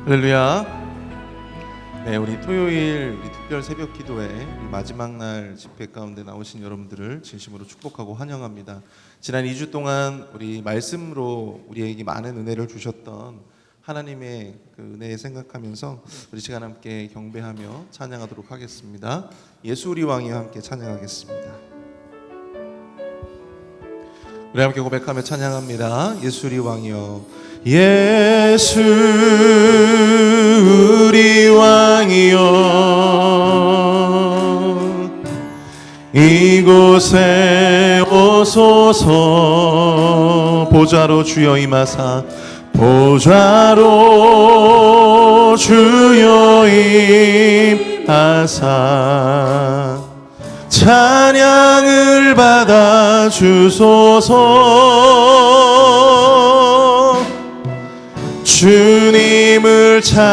할렐루야. 네, 우리 토요일 우리 특별 새벽 기도회 우리 마지막 날 집회 가운데 나오신 여러분들을 진심으로 축복하고 환영합니다. 지난 2주 동안 우리 말씀으로 우리에게 많은 은혜를 주셨던 하나님의 그 은혜에 생각하면서 우리 시간 함께 경배하며 찬양하도록 하겠습니다. 예수 우리 왕이와 함께 찬양하겠습니다. 우리 함께 고백하며 찬양합니다. 예수 우리 왕이여, 예수 우리 왕이여, 이곳에 오소서. 보좌로 주여 임하사, 보좌로 주여 임하사, 찬양을 받아 주소서. 주님을 찬양하오니,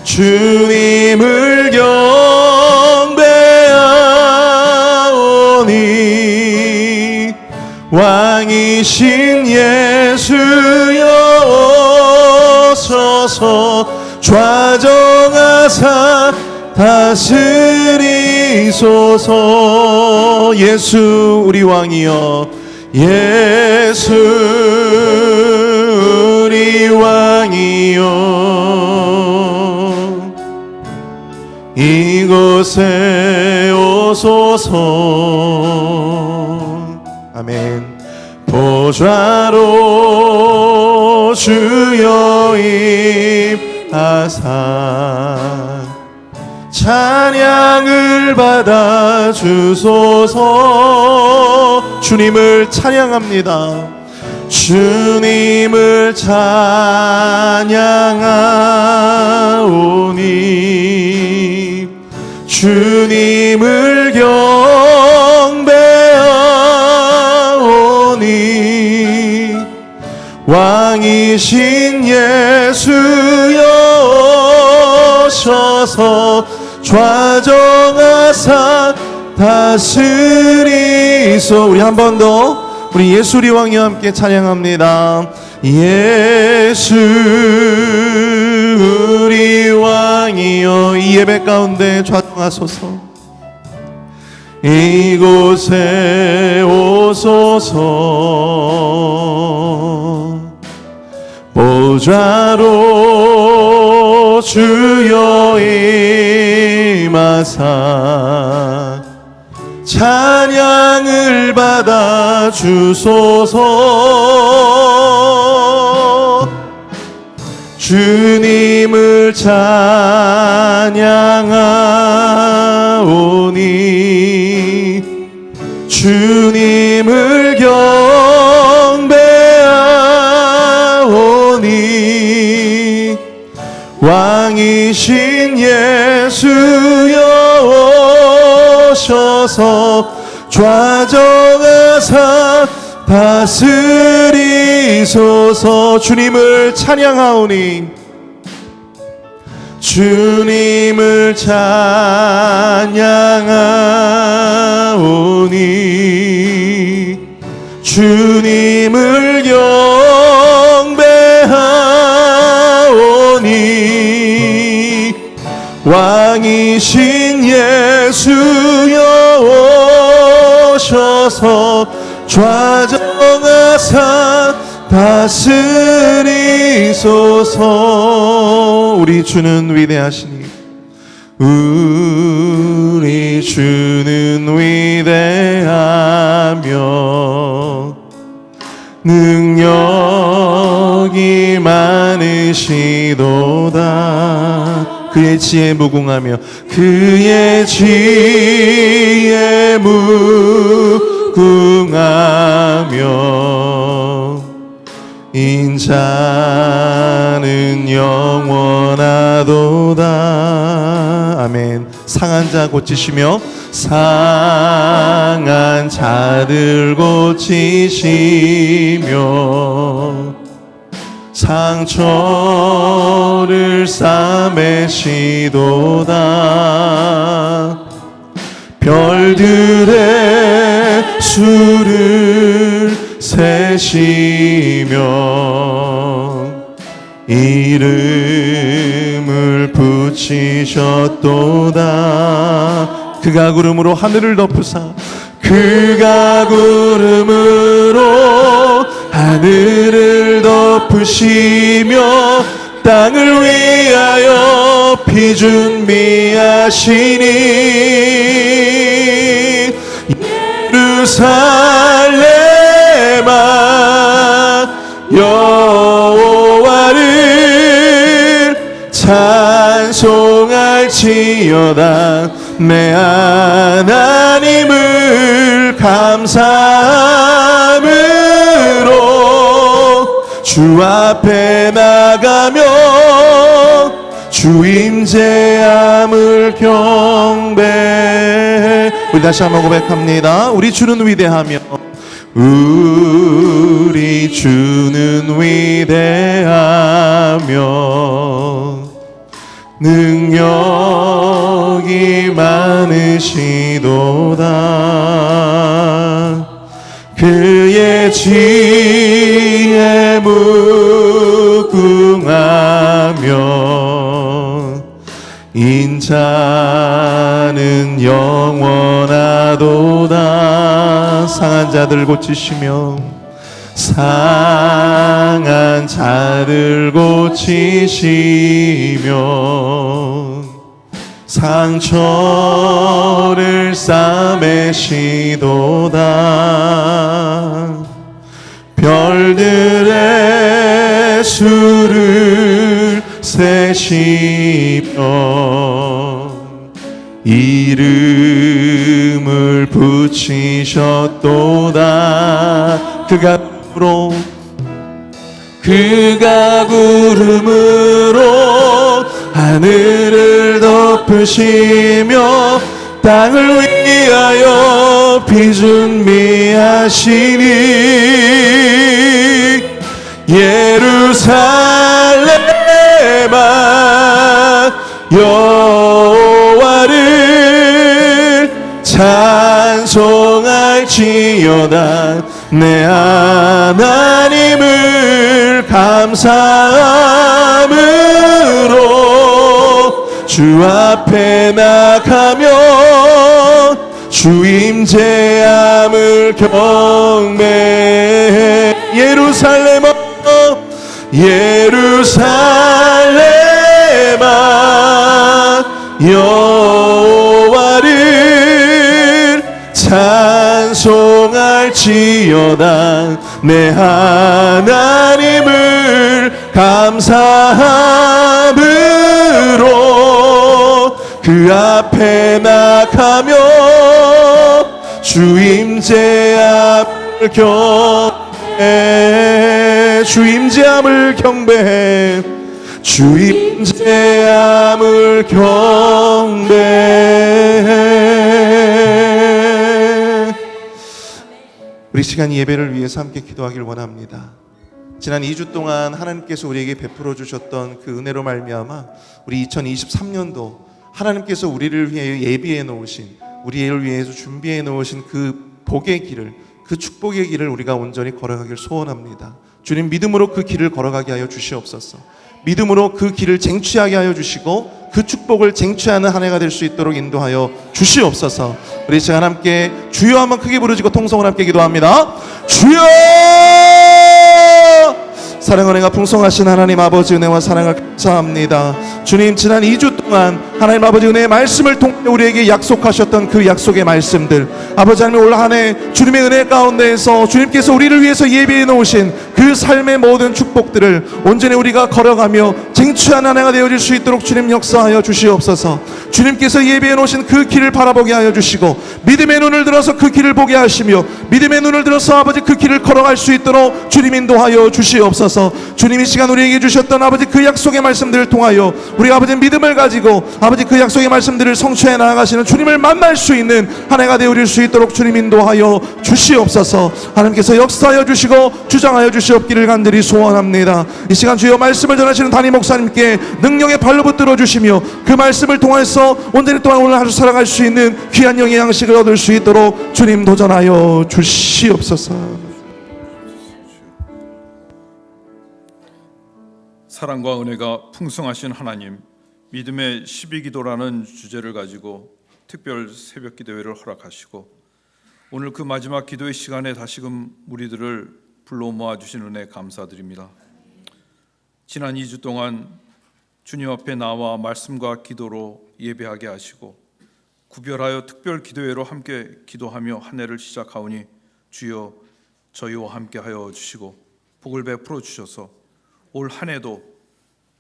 주님을 경배하오니, 왕이신 예수여 오소서. 좌정하사 다스리소서. 예수 우리 왕이여, 예수 우리 왕이여, 이곳에 오소서. 아멘. 보좌로 주여 임하사, 찬양을 받아 주소서. 주님을 찬양합니다. 주님을 찬양하오니, 주님을 경배하오니, 왕이신 예수여 오셔서 좌정하사 다스리소. 우리 한 번 더 우리 예수 우리 왕이와 함께 찬양합니다. 예수 우리 왕이여, 이 예배 가운데 좌정하소서. 이곳에 오소서. 보좌로 주여 임하사, 찬양을 받아 주소서. 주님을 찬양하오니, 주님을 경배하오니, 왕이신 예수여 오셔서 좌정하사 다스리소서. 주님을 찬양하오니, 주님을 찬양하오니, 주님을 경배하오니, 왕이신 예수여 오셔서 좌정하사 다스리소서. 우리 주는 위대하시니, 우리 주는 위대하며 능력이 많으시도다. 그의 지혜 무궁하며, 그의 지혜 무궁하며, 인자는 영원하도다. 아멘. 상한 자 고치시며, 상한 자들 고치시며, 상처를 싸매시도다. 별들의 수를 세시며 이름을 붙이셨도다. 그가 구름으로 하늘을 덮으사 그가 구름으로 하늘을 덮으시며 땅을 위하여 비 준비하시니 예루살렘아 여호와를 찬송할지어다. 내 하나님을 감사함으로 주 앞에 나가며 주 임재함을 경배해. 우리 다시 한번 고백합니다. 우리 주는 위대하며 우리 주는 위대하며 능력이 많으시도다. 그의 지혜 무궁하며 인자는 영원하도다. 상한 자들 고치시며 상한 자들 고치시며 상처를 싸매시도다. 별들의 수를 세시며 이름을 붙이셨도다. 그가 구름으로 하늘을 덮으시며 땅을 위하여 비 준비하시니 예루살렘아 여호와를 찬송할지어다. 내 하나님을 감사함으로 주 앞에 나가며 주 임재함을 경배해. 예루살렘아 예루살렘아 여호와를 찬송할지어다. 내 하나님을 감사함으로 그 앞에 나가며 주 임재함을 경배해. 주 임재함을 경배해. 주 임재함을 경배해. 우리 시간 예배를 위해서 함께 기도하길 원합니다. 지난 2주 동안 하나님께서 우리에게 베풀어 주셨던 그 은혜로 말미암아 우리 2023년도 하나님께서 우리를 위해 예비해 놓으신, 우리를 위해서 준비해 놓으신 그 복의 길을, 그 축복의 길을 우리가 온전히 걸어가길 소원합니다. 주님, 믿음으로 그 길을 걸어가게 하여 주시옵소서. 믿음으로 그 길을 쟁취하게 하여 주시고 그 축복을 쟁취하는 한 해가 될 수 있도록 인도하여 주시옵소서. 우리 시간 함께 주여 한번 크게 부르짖고 통성을 함께 기도합니다. 주여! 사랑 은혜가 풍성하신 하나님 아버지 은혜와 사랑을 감사합니다. 주님, 지난 2주 동안 하나님 아버지 은혜의 말씀을 통해 우리에게 약속하셨던 그 약속의 말씀들, 아버지 하나님 올 한 해 주님의 은혜 가운데에서 주님께서 우리를 위해서 예비해 놓으신 그 삶의 모든 축복들을 온전히 우리가 걸어가며 쟁취한 한 해가 되어질 수 있도록 주님 역사하여 주시옵소서. 주님께서 예비해 놓으신 그 길을 바라보게 하여 주시고 믿음의 눈을 들어서 그 길을 보게 하시며 믿음의 눈을 들어서 아버지 그 길을 걸어갈 수 있도록 주님 인도하여 주시옵소서. 주님, 이 시간 우리에게 주셨던 아버지 그 약속의 말씀들을 통하여 우리 아버지 믿음을 가지고 아버지 그 약속의 말씀들을 성취해 나아가시는 주님을 만날 수 있는 한 해가 되어질 수 있도록 주님 인도하여 주시옵소서. 하나님께서 역사하여 주시고 주장하여 주시옵기를 간절히 소원합니다. 이 시간 주여 말씀을 전하시는 담임 목사님께 능력의 발로 붙들어 주시며 그 말씀을 통해서 온전히 또한 오늘 하루 살아갈 수 있는 귀한 영의 양식을 얻을 수 있도록 주님 도전하여 주시옵소서. 사랑과 은혜가 풍성하신 하나님, 믿음의 12기도라는 주제를 가지고 특별 새벽 기도회를 허락하시고 오늘 그 마지막 기도의 시간에 다시금 우리들을 불러 모아주신 은혜 감사드립니다. 지난 2주 동안 주님 앞에 나와 말씀과 기도로 예배하게 하시고 구별하여 특별 기도회로 함께 기도하며 한 해를 시작하오니 주여 저희와 함께 하여 주시고 복을 베풀어 주셔서 올 한 해도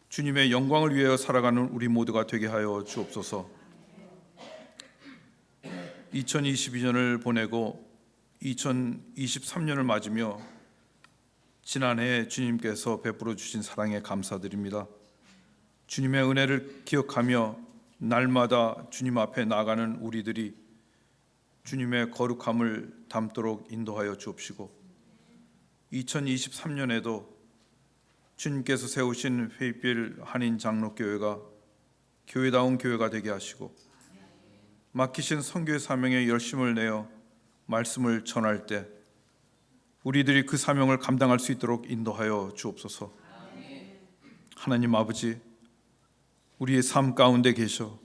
주님의 영광을 위하여 살아가는 우리 모두가 되게 하여 주옵소서. 2022년을 보내고 2023년을 맞으며 지난해 주님께서 베풀어 주신 사랑에 감사드립니다. 주님의 은혜를 기억하며 날마다 주님 앞에 나가는 우리들이 주님의 거룩함을 담도록 인도하여 주옵시고 2023년에도 주님께서 세우신 회빛 한인 장로교회가 교회다운 교회가 되게 하시고 맡기신 선교의 사명에 열심을 내어 말씀을 전할 때 우리들이 그 사명을 감당할 수 있도록 인도하여 주옵소서. 하나님 아버지, 우리의 삶 가운데 계셔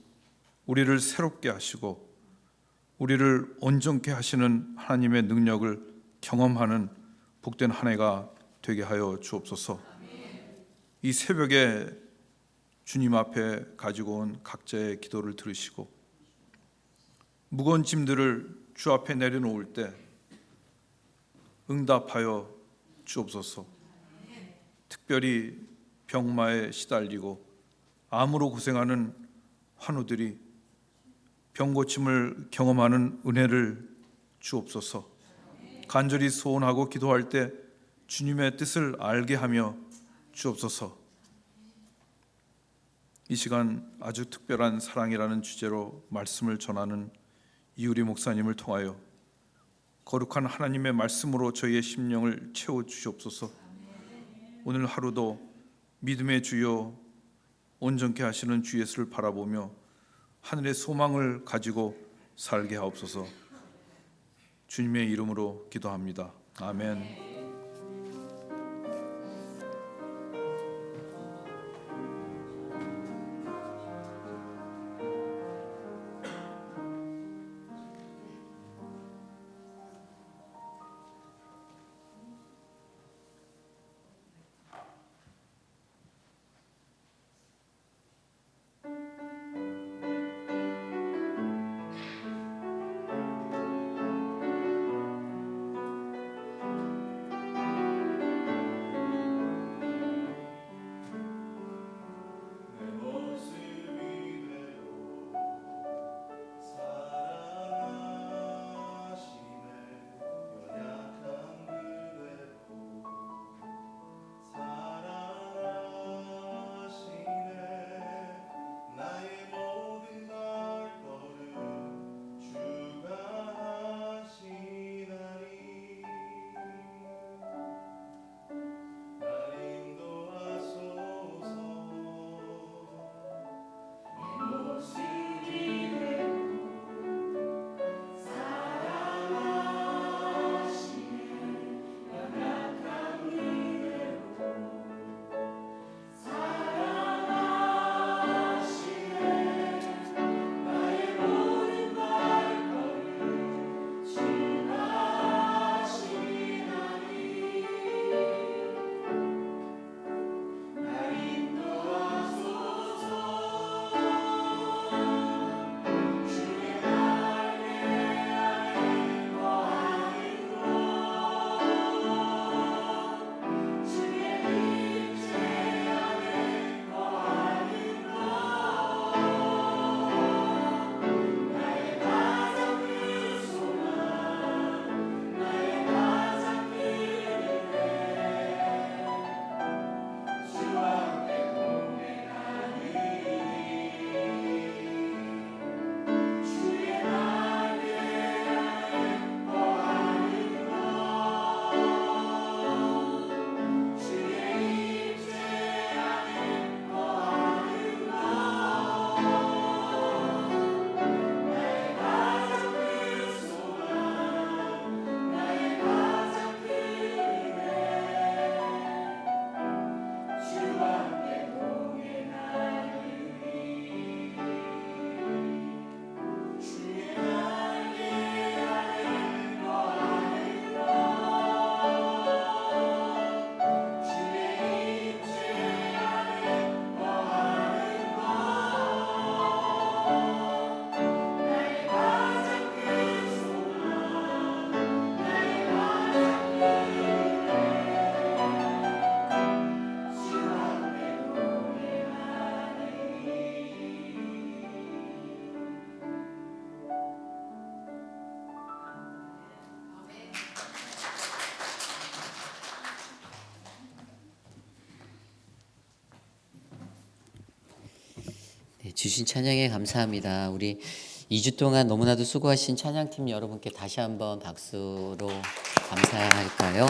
우리를 새롭게 하시고 우리를 온전케 하시는 하나님의 능력을 경험하는 복된 한 해가 되게 하여 주옵소서. 이 새벽에 주님 앞에 가지고 온 각자의 기도를 들으시고 무거운 짐들을 주 앞에 내려놓을 때 응답하여 주옵소서. 특별히 병마에 시달리고 암으로 고생하는 환우들이 병고침을 경험하는 은혜를 주옵소서. 간절히 소원하고 기도할 때 주님의 뜻을 알게 하며 주옵소서. 이 시간 아주 특별한 사랑이라는 주제로 말씀을 전하는 이우리 목사님을 통하여 거룩한 하나님의 말씀으로 저희의 심령을 채워주시옵소서. 오늘 하루도 믿음의 주여 온전케 하시는 주 예수를 바라보며 하늘의 소망을 가지고 살게 하옵소서. 주님의 이름으로 기도합니다. 아멘. 주신 찬양에 감사합니다. 우리 2주 동안 너무나도 수고하신 찬양팀 여러분께 다시 한번 박수로 감사할까요?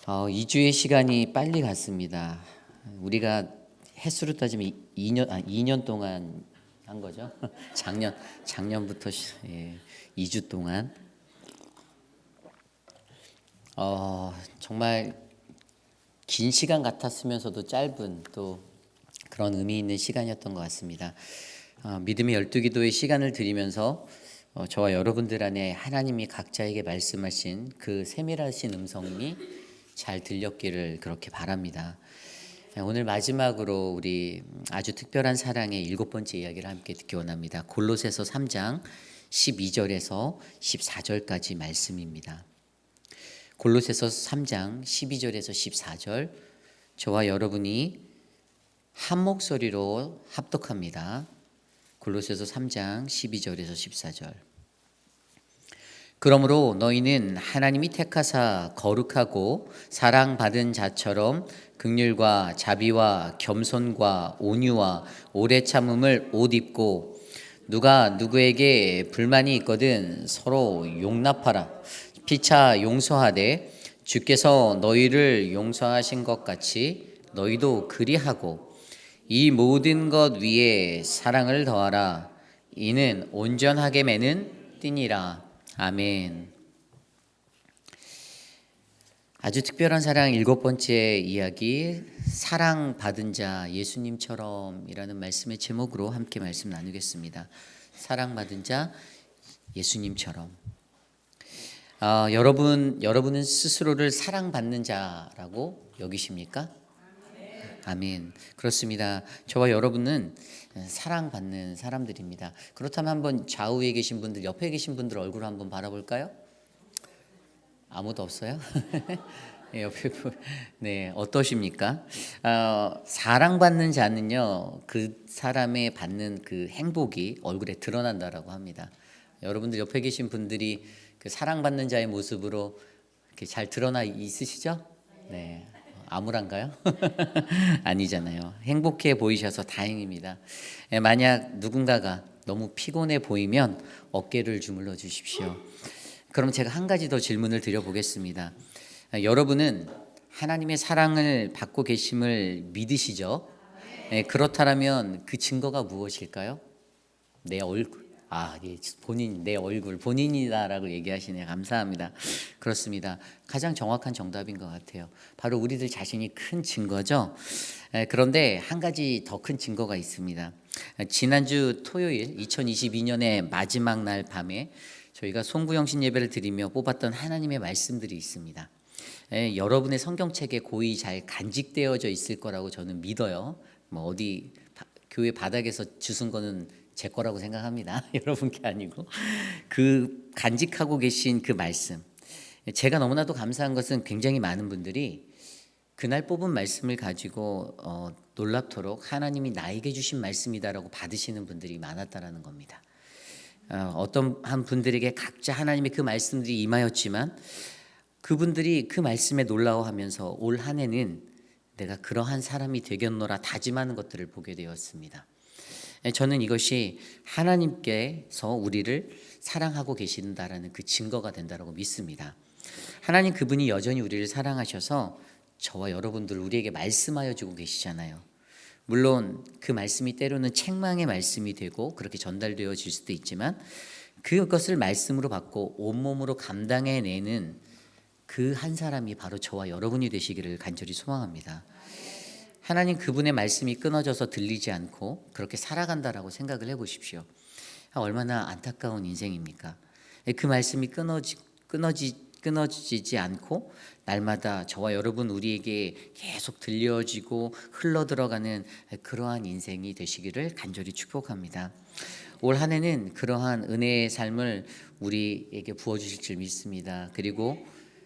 2주의 시간이 빨리 갔습니다. 우리가 횟수로 따지면 2년 동안 한 거죠. 작년부터 2주 동안 정말 긴 시간 같았으면서도 짧은 또 그런 의미 있는 시간이었던 것 같습니다. 믿음의 12기도의 시간을 드리면서 저와 여러분들 안에 하나님이 각자에게 말씀하신 그 세밀하신 음성이 잘 들렸기를 그렇게 바랍니다. 오늘 마지막으로 우리 아주 특별한 사랑의 7번째 이야기를 함께 듣기 원합니다. 골로새서 3장 12절에서 14절까지 말씀입니다. 골로새서 3장 12절에서 14절, 저와 여러분이 한 목소리로 합독합니다. 골로새서 3장 12절에서 14절. 그러므로 너희는 하나님이 택하사 거룩하고 사랑받은 자처럼 긍휼과 자비와 겸손과 온유와 오래 참음을 옷 입고, 누가 누구에게 불만이 있거든 서로 용납하라. 피차 용서하되 주께서 너희를 용서하신 것 같이 너희도 그리하고, 이 모든 것 위에 사랑을 더하라. 이는 온전하게 매는 띠니라. 아멘. 아주 특별한 사랑 7번째 이야기, 사랑받은 자 예수님처럼이라는 말씀의 제목으로 함께 말씀 나누겠습니다. 사랑받은 자 예수님처럼. 여러분은 스스로를 사랑받는 자라고 여기십니까? 아멘. 그렇습니다. 저와 여러분은 사랑받는 사람들입니다. 그렇다면 한번 좌우에 계신 분들, 옆에 계신 분들 얼굴을 한번 바라볼까요? 아무도 없어요? 옆에 네, 어떠십니까? 사랑받는 자는요, 그 사람의 받는 그 행복이 얼굴에 드러난다라고 합니다. 여러분들 옆에 계신 분들이 그 사랑받는 자의 모습으로 이렇게 잘 드러나 있으시죠? 네. 암울한가요? 아니잖아요. 행복해 보이셔서 다행입니다. 만약 누군가가 너무 피곤해 보이면 어깨를 주물러 주십시오. 그럼 제가 한 가지 더 질문을 드려보겠습니다. 여러분은 하나님의 사랑을 받고 계심을 믿으시죠? 그렇다면 그 증거가 무엇일까요? 내 얼굴. 내 얼굴, 본인이다라고 얘기하시네요. 감사합니다. 그렇습니다. 가장 정확한 정답인 것 같아요. 바로 우리들 자신이 큰 증거죠. 그런데 한 가지 더 큰 증거가 있습니다. 지난주 토요일 2022년의 마지막 날 밤에 저희가 송구영신 예배를 드리며 뽑았던 하나님의 말씀들이 있습니다. 여러분의 성경책에 고이 잘 간직되어져 있을 거라고 저는 믿어요. 어디 교회 바닥에서 주운 거는 제 거라고 생각합니다. 여러분께 아니고. 그 간직하고 계신 그 말씀, 제가 너무나도 감사한 것은 굉장히 많은 분들이 그날 뽑은 말씀을 가지고 놀랍도록 하나님이 나에게 주신 말씀이다라고 받으시는 분들이 많았다라는 겁니다. 어떤 한 분들에게 각자 하나님의 그 말씀들이 임하였지만 그분들이 그 말씀에 놀라워하면서 올 한 해는 내가 그러한 사람이 되겠노라 다짐하는 것들을 보게 되었습니다. 저는 이것이 하나님께서 우리를 사랑하고 계신다라는 그 증거가 된다고 믿습니다. 하나님 그분이 여전히 우리를 사랑하셔서 저와 여러분들 우리에게 말씀하여 주고 계시잖아요. 물론 그 말씀이 때로는 책망의 말씀이 되고 그렇게 전달되어질 수도 있지만 그것을 말씀으로 받고 온몸으로 감당해내는 그 한 사람이 바로 저와 여러분이 되시기를 간절히 소망합니다. 하나님 그분의 말씀이 끊어져서 들리지 않고 그렇게 살아간다라고 생각을 해보십시오. 얼마나 안타까운 인생입니까? 그 말씀이 끊어지지 않고 날마다 저와 여러분 우리에게 계속 들려지고 흘러들어가는 그러한 인생이 되시기를 간절히 축복합니다. 올 한 해는 그러한 은혜의 삶을 우리에게 부어주실 줄 믿습니다. 그리고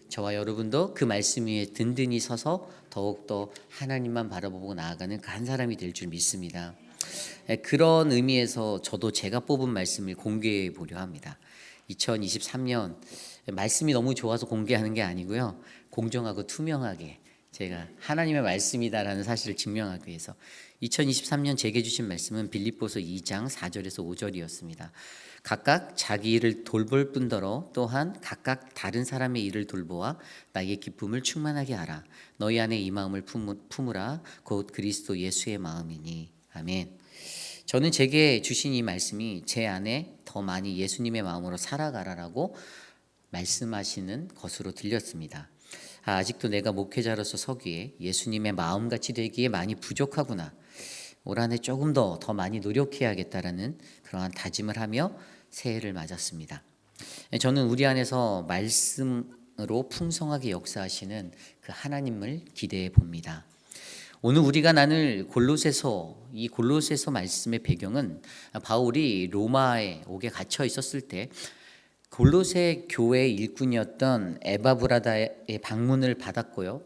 저와 여러분도 그 말씀 위에 든든히 서서 더욱더 하나님만 바라보고 나아가는 그 한 사람이 될 줄 믿습니다. 그런 의미에서 저도 제가 뽑은 말씀을 공개해 보려 합니다. 2023년 말씀이 너무 좋아서 공개하는 게 아니고요. 공정하고 투명하게 제가 하나님의 말씀이다라는 사실을 증명하기 위해서 2023년 제게 주신 말씀은 빌립보서 2장 4절에서 5절이었습니다. 각각 자기 일을 돌볼 뿐더러 또한 각각 다른 사람의 일을 돌보아 나의 기쁨을 충만하게 하라. 너희 안에 이 마음을 품으라. 곧 그리스도 예수의 마음이니. 아멘. 저는 제게 주신 이 말씀이 제 안에 더 많이 예수님의 마음으로 살아가라라고 말씀하시는 것으로 들렸습니다. 아직도 내가 목회자로서 서기에 예수님의 마음같이 되기에 많이 부족하구나. 올 한해 조금 더 많이 노력해야겠다라는 그러한 다짐을 하며 새해를 맞았습니다. 저는 우리 안에서 말씀으로 풍성하게 역사하시는 그 하나님을 기대해 봅니다. 오늘 우리가 나눌 골로새서, 이 골로새서 말씀의 배경은 바울이 로마에 옥에 갇혀 있었을 때 골로새 교회 일꾼이었던 에바브라다의 방문을 받았고요.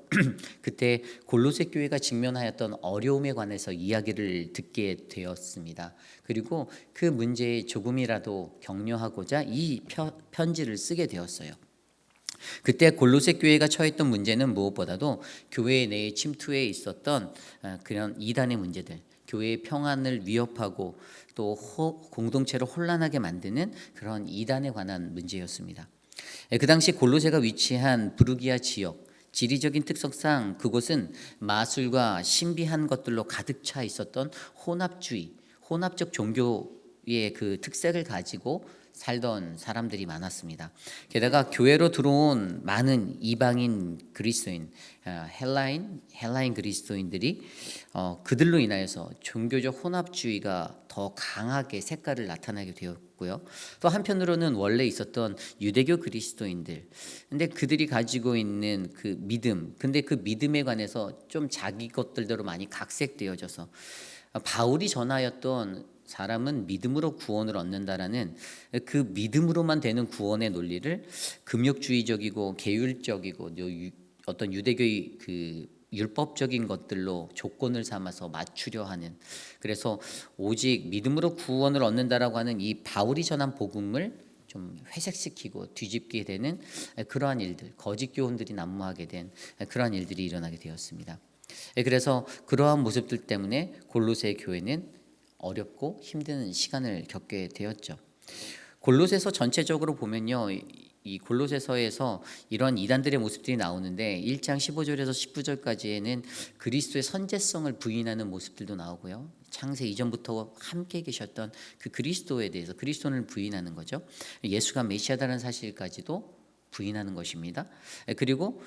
그때 골로새 교회가 직면하였던 어려움에 관해서 이야기를 듣게 되었습니다. 그리고 그 문제에 조금이라도 격려하고자 이 편지를 쓰게 되었어요. 그때 골로새 교회가 처했던 문제는 무엇보다도 교회 내에 침투해 있었던 그런 이단의 문제들, 교회의 평안을 위협하고 또 공동체를 혼란하게 만드는 그런 이단에 관한 문제였습니다. 그 당시 골로새가 위치한 부르기아 지역, 지리적인 특성상 그곳은 마술과 신비한 것들로 가득 차 있었던 혼합적 종교의 그 특색을 가지고 살던 사람들이 많았습니다. 게다가 교회로 들어온 많은 이방인 그리스도인, 헬라인 그리스도인들이 그들로 인하여서 종교적 혼합주의가 더 강하게 색깔을 나타나게 되었고요. 또 한편으로는 원래 있었던 유대교 그리스도인들, 근데 그들이 가지고 있는 그 믿음, 근데 그 믿음에 관해서 좀 자기 것들대로 많이 각색되어져서 바울이 전하였던 사람은 믿음으로 구원을 얻는다라는 그 믿음으로만 되는 구원의 논리를 금욕주의적이고 계율적이고 어떤 유대교의 그 율법적인 것들로 조건을 삼아서 맞추려 하는, 그래서 오직 믿음으로 구원을 얻는다라고 하는 이 바울이 전한 복음을 좀 회색시키고 뒤집게 되는 그러한 일들, 거짓 교훈들이 난무하게 된 그러한 일들이 일어나게 되었습니다. 그래서 그러한 모습들 때문에 골로새 교회는 어렵고 힘든 시간을 겪게 되었죠. 골로새서 전체적으로 보면요, 이 골로새서에서 이런 이단들의 모습들이 나오는데 1장 15절에서 19절까지에는 그리스도의 선제성을 부인하는 모습들도 나오고요. 창세 이전부터 함께 계셨던 그 그리스도에 대해서 그리스도를 부인하는 거죠. 예수가 메시아다라는 사실까지도 부인하는 것입니다. 그리고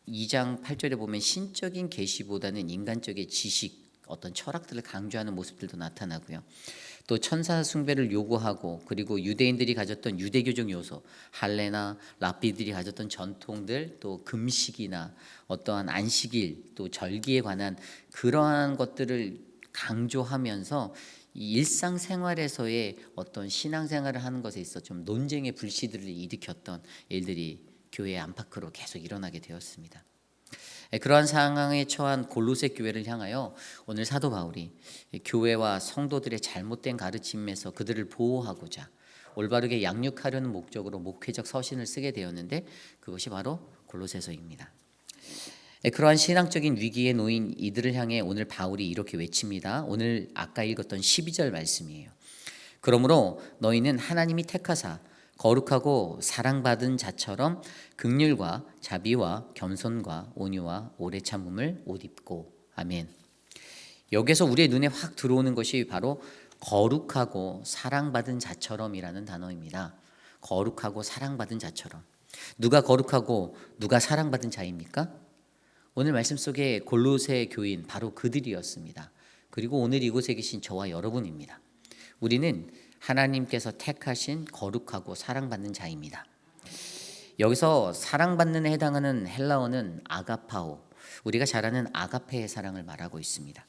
2장 8절에 보면 신적인 계시보다는 인간적인 지식, 어떤 철학들을 강조하는 모습들도 나타나고요. 또 천사 숭배를 요구하고, 그리고 유대인들이 가졌던 유대교적 요소, 할례나 랍비들이 가졌던 전통들, 또 금식이나 어떠한 안식일, 또 절기에 관한 그러한 것들을 강조하면서 이 일상생활에서의 어떤 신앙생활을 하는 것에 있어 좀 논쟁의 불씨들을 일으켰던 일들이 교회 안팎으로 계속 일어나게 되었습니다. 그러한 상황에 처한 골로새 교회를 향하여 오늘 사도 바울이 교회와 성도들의 잘못된 가르침에서 그들을 보호하고자 올바르게 양육하려는 목적으로 목회적 서신을 쓰게 되었는데, 그것이 바로 골로새서입니다. 그러한 신앙적인 위기에 놓인 이들을 향해 오늘 바울이 이렇게 외칩니다. 오늘 아까 읽었던 12절 말씀이에요. 그러므로 너희는 하나님이 택하사 거룩하고 사랑받은 자처럼 긍휼과 자비와 겸손과 온유와 오래 참음을 옷 입고. 아멘. 여기서 우리의 눈에 확 들어오는 것이 바로 거룩하고 사랑받은 자처럼이라는 단어입니다. 거룩하고 사랑받은 자처럼. 누가 거룩하고 누가 사랑받은 자입니까? 오늘 말씀 속에 골로새 교인 바로 그들이었습니다. 그리고 오늘 이곳에 계신 저와 여러분입니다. 우리는 하나님께서 택하신 거룩하고 사랑받는 자입니다. 여기서 사랑받는 에 해당하는 헬라어는 아가파오, 우리가 잘 아는 아가페의 사랑을 말하고 있습니다.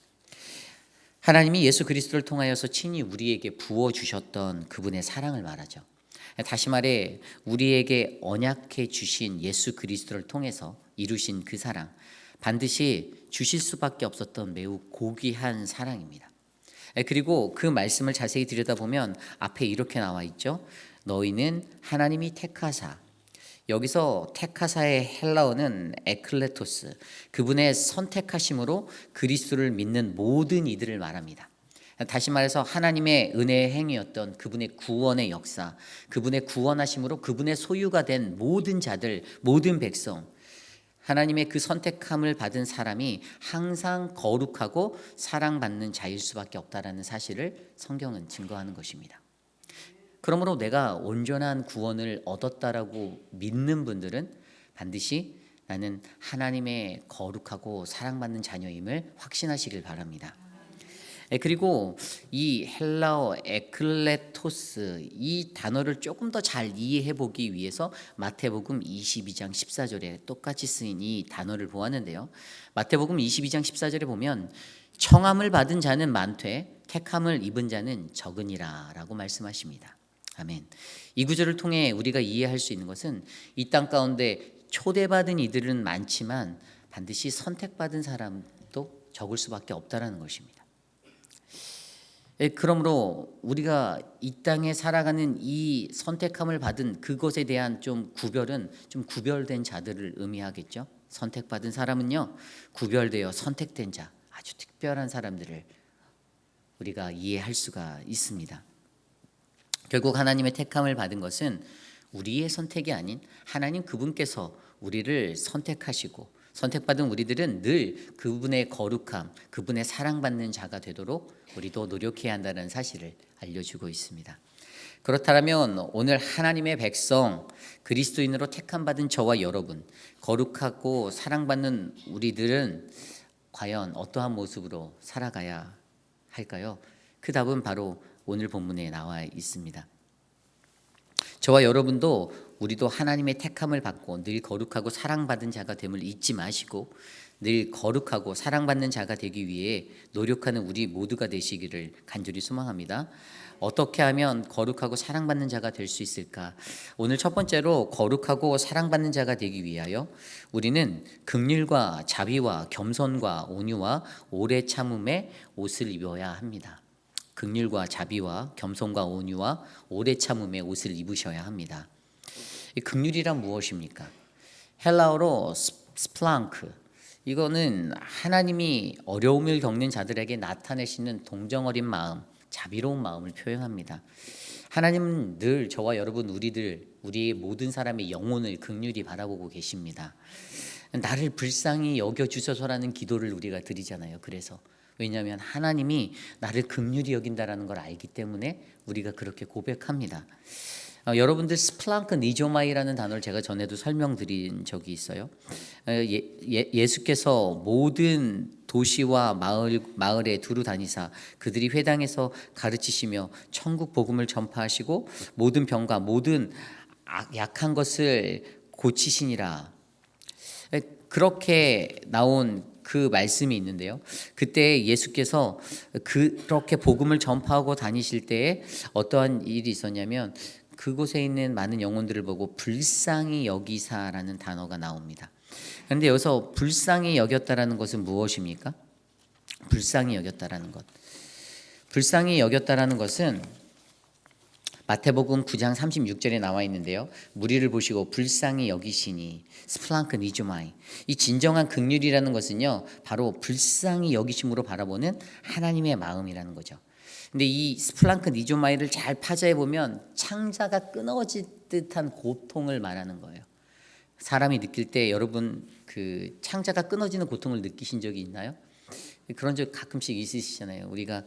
하나님이 예수 그리스도를 통하여서 친히 우리에게 부어주셨던 그분의 사랑을 말하죠. 다시 말해 우리에게 언약해 주신 예수 그리스도를 통해서 이루신 그 사랑, 반드시 주실 수밖에 없었던 매우 고귀한 사랑입니다. 그리고 그 말씀을 자세히 들여다보면 앞에 이렇게 나와 있죠. 너희는 하나님이 택하사. 여기서 테카사의 헬라어는 에클레토스, 그분의 선택하심으로 그리스도를 믿는 모든 이들을 말합니다. 다시 말해서 하나님의 은혜의 행위였던 그분의 구원의 역사, 그분의 구원하심으로 그분의 소유가 된 모든 자들, 모든 백성, 하나님의 그 선택함을 받은 사람이 항상 거룩하고 사랑받는 자일 수밖에 없다라는 사실을 성경은 증거하는 것입니다. 그러므로 내가 온전한 구원을 얻었다라고 믿는 분들은 반드시 나는 하나님의 거룩하고 사랑받는 자녀임을 확신하시길 바랍니다. 그리고 이 헬라어 에클레토스, 이 단어를 조금 더 잘 이해해 보기 위해서 마태복음 22장 14절에 똑같이 쓰인 이 단어를 보았는데요. 마태복음 22장 14절에 보면 청함을 받은 자는 많되 택함을 입은 자는 적으니라 라고 말씀하십니다. 아멘. 이 구절을 통해 우리가 이해할 수 있는 것은 이 땅 가운데 초대받은 이들은 많지만 반드시 선택받은 사람도 적을 수밖에 없다라는 것입니다. 그러므로 우리가 이 땅에 살아가는 이 선택함을 받은 그것에 대한 좀 구별은 좀 구별된 자들을 의미하겠죠. 선택받은 사람은요, 구별되어 선택된 자, 아주 특별한 사람들을 우리가 이해할 수가 있습니다. 결국 하나님의 택함을 받은 것은 우리의 선택이 아닌 하나님 그분께서 우리를 선택하시고, 선택받은 우리들은 늘 그분의 거룩함, 그분의 사랑받는 자가 되도록 우리도 노력해야 한다는 사실을 알려주고 있습니다. 그렇다면 오늘 하나님의 백성, 그리스도인으로 택함받은 저와 여러분, 거룩하고 사랑받는 우리들은 과연 어떠한 모습으로 살아가야 할까요? 그 답은 바로 오늘 본문에 나와 있습니다. 저와 여러분도 우리도 하나님의 택함을 받고 늘 거룩하고 사랑받은 자가 됨을 잊지 마시고 늘 거룩하고 사랑받는 자가 되기 위해 노력하는 우리 모두가 되시기를 간절히 소망합니다. 어떻게 하면 거룩하고 사랑받는 자가 될 수 있을까? 오늘 첫 번째로 거룩하고 사랑받는 자가 되기 위하여 우리는 긍휼과 자비와 겸손과 온유와 오래 참음의 옷을 입어야 합니다. 긍휼과 자비와 겸손과 온유와 오래 참음의 옷을 입으셔야 합니다. 이 긍휼이란 무엇입니까? 헬라어로 스플랑크, 이거는 하나님이 어려움을 겪는 자들에게 나타내시는 동정어린 마음, 자비로운 마음을 표현합니다. 하나님은 늘 저와 여러분 우리의 모든 사람의 영혼을 긍휼히 바라보고 계십니다. 나를 불쌍히 여겨주소서라는 기도를 우리가 드리잖아요. 그래서 왜냐하면 하나님이 나를 긍휼히 여긴다라는 걸 알기 때문에 우리가 그렇게 고백합니다. 여러분들 스플랑크 니조마이라는 단어를 제가 전에도 설명드린 적이 있어요. 예수께서 모든 도시와 마을에 두루 다니사 그들이 회당에서 가르치시며 천국 복음을 전파하시고 모든 병과 모든 약한 것을 고치시니라. 그렇게 나온 그 말씀이 있는데요. 그때 예수께서 그렇게 복음을 전파하고 다니실 때에 어떠한 일이 있었냐면 그곳에 있는 많은 영혼들을 보고 불쌍히 여기사라는 단어가 나옵니다. 그런데 여기서 불쌍히 여겼다라는 것은 무엇입니까? 불쌍히 여겼다라는 것. 불쌍히 여겼다라는 것은 마태복음 9장 36절에 나와 있는데요. 무리를 보시고 불쌍히 여기시니 스플랑크 니조마이. 이 진정한 긍휼이라는 것은요, 바로 불쌍히 여기심으로 바라보는 하나님의 마음이라는 거죠. 근데 이 스플랑크 니조마이를 잘 파자해 보면 창자가 끊어질 듯한 고통을 말하는 거예요. 사람이 느낄 때 여러분 그 창자가 끊어지는 고통을 느끼신 적이 있나요? 그런 적 가끔씩 있으시잖아요. 우리가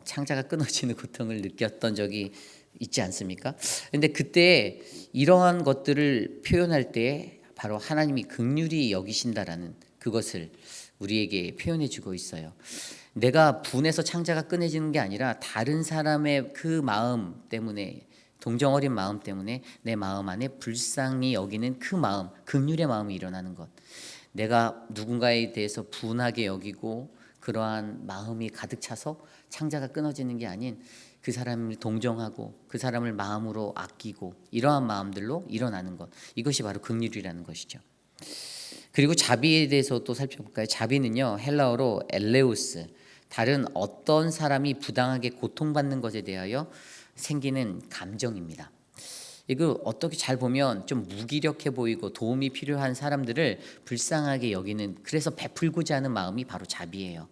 창자가 끊어지는 고통을 느꼈던 적이 있지 않습니까? 근데 그때 이러한 것들을 표현할 때 바로 하나님이 긍휼히 여기신다라는 그것을 우리에게 표현해 주고 있어요. 내가 분해서 창자가 끊어지는 게 아니라 다른 사람의 그 마음 때문에, 동정어린 마음 때문에 내 마음 안에 불쌍히 여기는 그 마음, 긍휼의 마음이 일어나는 것. 내가 누군가에 대해서 분하게 여기고 그러한 마음이 가득 차서 창자가 끊어지는 게 아닌 그 사람을 동정하고 그 사람을 마음으로 아끼고 이러한 마음들로 일어나는 것. 이것이 바로 긍휼이라는 것이죠. 그리고 자비에 대해서 또 살펴볼까요? 자비는요, 헬라어로 엘레우스, 다른 어떤 사람이 부당하게 고통받는 것에 대하여 생기는 감정입니다. 이거 어떻게 잘 보면 좀 무기력해 보이고 도움이 필요한 사람들을 불쌍하게 여기는, 그래서 베풀고자 하는 마음이 바로 자비예요.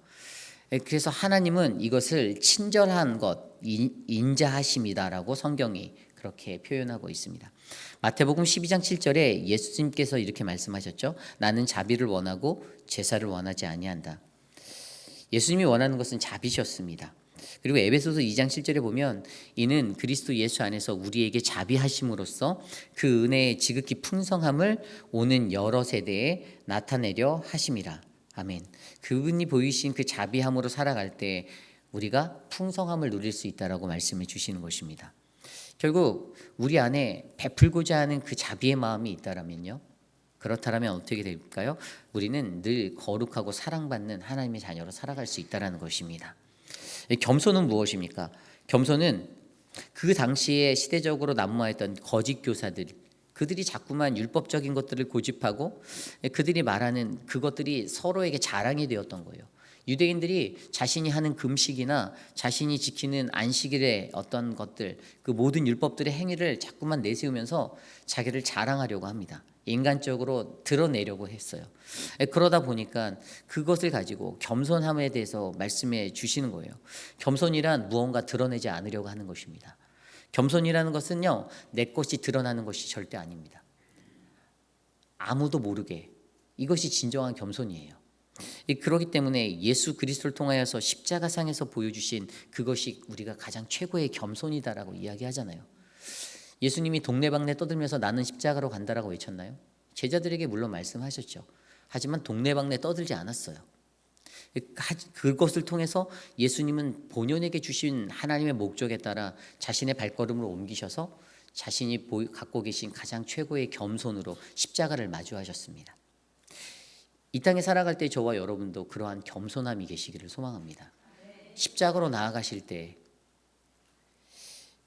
그래서 하나님은 이것을 친절한 것, 인자하심이다라고 성경이 그렇게 표현하고 있습니다. 마태복음 12장 7절에 예수님께서 이렇게 말씀하셨죠. 나는 자비를 원하고 제사를 원하지 아니한다. 예수님이 원하는 것은 자비셨습니다. 그리고 에베소서 2장 7절에 보면 이는 그리스도 예수 안에서 우리에게 자비하심으로써 그 은혜의 지극히 풍성함을 오는 여러 세대에 나타내려 하심이라. 아멘. 그분이 보이신 그 자비함으로 살아갈 때 우리가 풍성함을 누릴 수 있다라고 말씀해 주시는 것입니다. 결국 우리 안에 베풀고자 하는 그 자비의 마음이 있다라면요, 그렇다면 어떻게 될까요? 우리는 늘 거룩하고 사랑받는 하나님의 자녀로 살아갈 수 있다라는 것입니다. 겸손은 무엇입니까? 겸손은 그 당시에 시대적으로 난무했던 거짓 교사들, 그들이 자꾸만 율법적인 것들을 고집하고 그들이 말하는 그것들이 서로에게 자랑이 되었던 거예요. 유대인들이 자신이 하는 금식이나 자신이 지키는 안식일의 어떤 것들, 그 모든 율법들의 행위를 자꾸만 내세우면서 자기를 자랑하려고 합니다. 인간적으로 드러내려고 했어요. 그러다 보니까 그것을 가지고 겸손함에 대해서 말씀해 주시는 거예요. 겸손이란 무언가 드러내지 않으려고 하는 것입니다. 겸손이라는 것은요, 내 것이 드러나는 것이 절대 아닙니다. 아무도 모르게, 이것이 진정한 겸손이에요. 그렇기 때문에 예수 그리스도를 통하여서 십자가상에서 보여주신 그것이 우리가 가장 최고의 겸손이다라고 이야기하잖아요. 예수님이 동네방네 떠들면서 나는 십자가로 간다라고 외쳤나요? 제자들에게 물론 말씀하셨죠. 하지만 동네방네 떠들지 않았어요. 그것을 통해서 예수님은 본연에게 주신 하나님의 목적에 따라 자신의 발걸음을 옮기셔서 자신이 갖고 계신 가장 최고의 겸손으로 십자가를 마주하셨습니다. 이 땅에 살아갈 때 저와 여러분도 그러한 겸손함이 계시기를 소망합니다. 십자가로 나아가실 때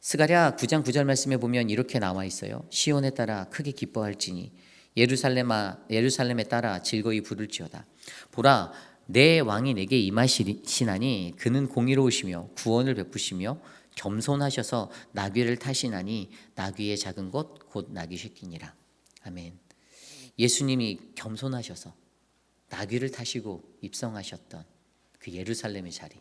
스가랴 9장 9절 말씀에 보면 이렇게 나와 있어요. 시온에 따라 크게 기뻐할지니 예루살렘에 따라 즐거이 부를지어다. 보라, 내 왕이 내게 임하시나니 그는 공의로우시며 구원을 베푸시며 겸손하셔서 나귀를 타시나니 나귀의 작은 것 곧 나귀 새끼니라. 아멘. 예수님이 겸손하셔서 나귀를 타시고 입성하셨던 그 예루살렘의 자리,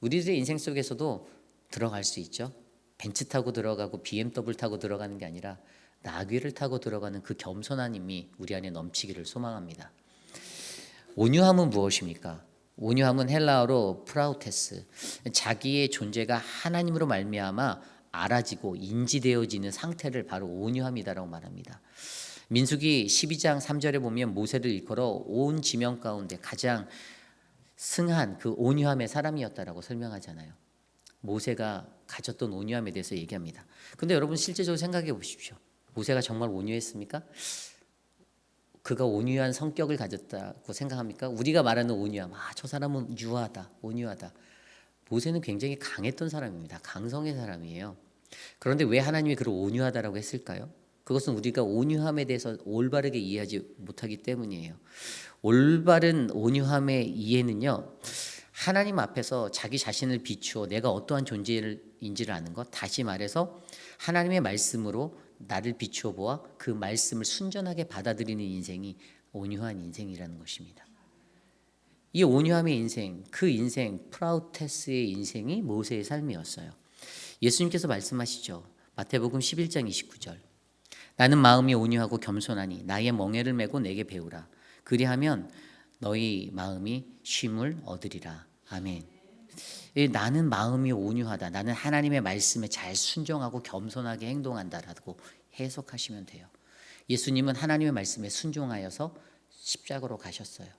우리들의 인생 속에서도 들어갈 수 있죠. 벤츠 타고 들어가고 BMW 타고 들어가는 게 아니라 나귀를 타고 들어가는 그 겸손한 힘이 우리 안에 넘치기를 소망합니다. 온유함은 무엇입니까? 온유함은 헬라어로 프라우테스, 자기의 존재가 하나님으로 말미암아 알아지고 인지되어지는 상태를 바로 온유함이다라고 말합니다. 민수기 12장 3절에 보면 모세를 일컬어 온 지명 가운데 가장 승한 그 온유함의 사람이었다라고 설명하잖아요. 모세가 가졌던 온유함에 대해서 얘기합니다. 근데 여러분 실제적으로 생각해 보십시오. 모세가 정말 온유했습니까? 그가 온유한 성격을 가졌다고 생각합니까? 우리가 말하는 온유함, 저 사람은 유하다, 온유하다. 모세는 굉장히 강했던 사람입니다. 강성의 사람이에요. 그런데 왜 하나님이 그를 온유하다라고 했을까요? 그것은 우리가 온유함에 대해서 올바르게 이해하지 못하기 때문이에요. 올바른 온유함의 이해는요, 하나님 앞에서 자기 자신을 비추어 내가 어떠한 존재인지를 아는 것, 다시 말해서 하나님의 말씀으로 나를 비추어 보아 그 말씀을 순전하게 받아들이는 인생이 온유한 인생이라는 것입니다. 이 온유함의 인생, 그 인생, 프라우테스의 인생이 모세의 삶이었어요. 예수님께서 말씀하시죠. 마태복음 11장 29절. 나는 마음이 온유하고 겸손하니 나의 멍에를 메고 내게 배우라. 그리하면 너희 마음이 쉼을 얻으리라. 아멘. 나는 마음이 온유하다. 나는 하나님의 말씀에 잘 순종하고 겸손하게 행동한다라고 해석하시면 돼요. 예수님은 하나님의 말씀에 순종하여서 십자가로 가셨어요.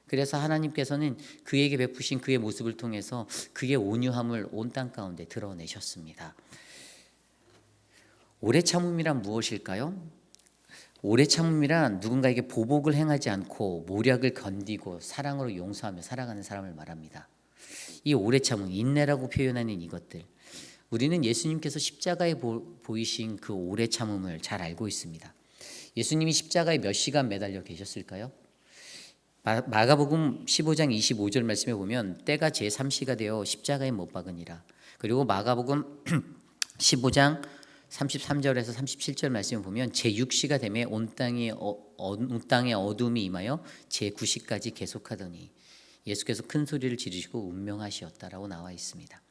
그래서 하나님께서는 그에게 베푸신 그의 모습을 통해서 그의 온유함을 온 땅 가운데 드러내셨습니다. 오래 참음이란 무엇일까요? 오래 참음이란 누군가에게 보복을 행하지 않고 모략을 견디고 사랑으로 용서하며 살아가는 사람을 말합니다. 이 오래 참음, 인내라고 표현하는 이것들, 우리는 예수님께서 십자가에 보이신 그 오래 참음을 잘 알고 있습니다. 예수님이 십자가에 몇 시간 매달려 계셨을까요? 마가복음 15장 25절 말씀에 보면 때가 제3시가 되어 십자가에 못 박으니라. 그리고 마가복음 15장 33절에서 37절 말씀을 보면 제6시가 되매 온 땅에 어둠이 임하여 제9시까지 계속하더니 예수께서 큰 소리를 지르시고 운명하시었다라고 나와 있습니다.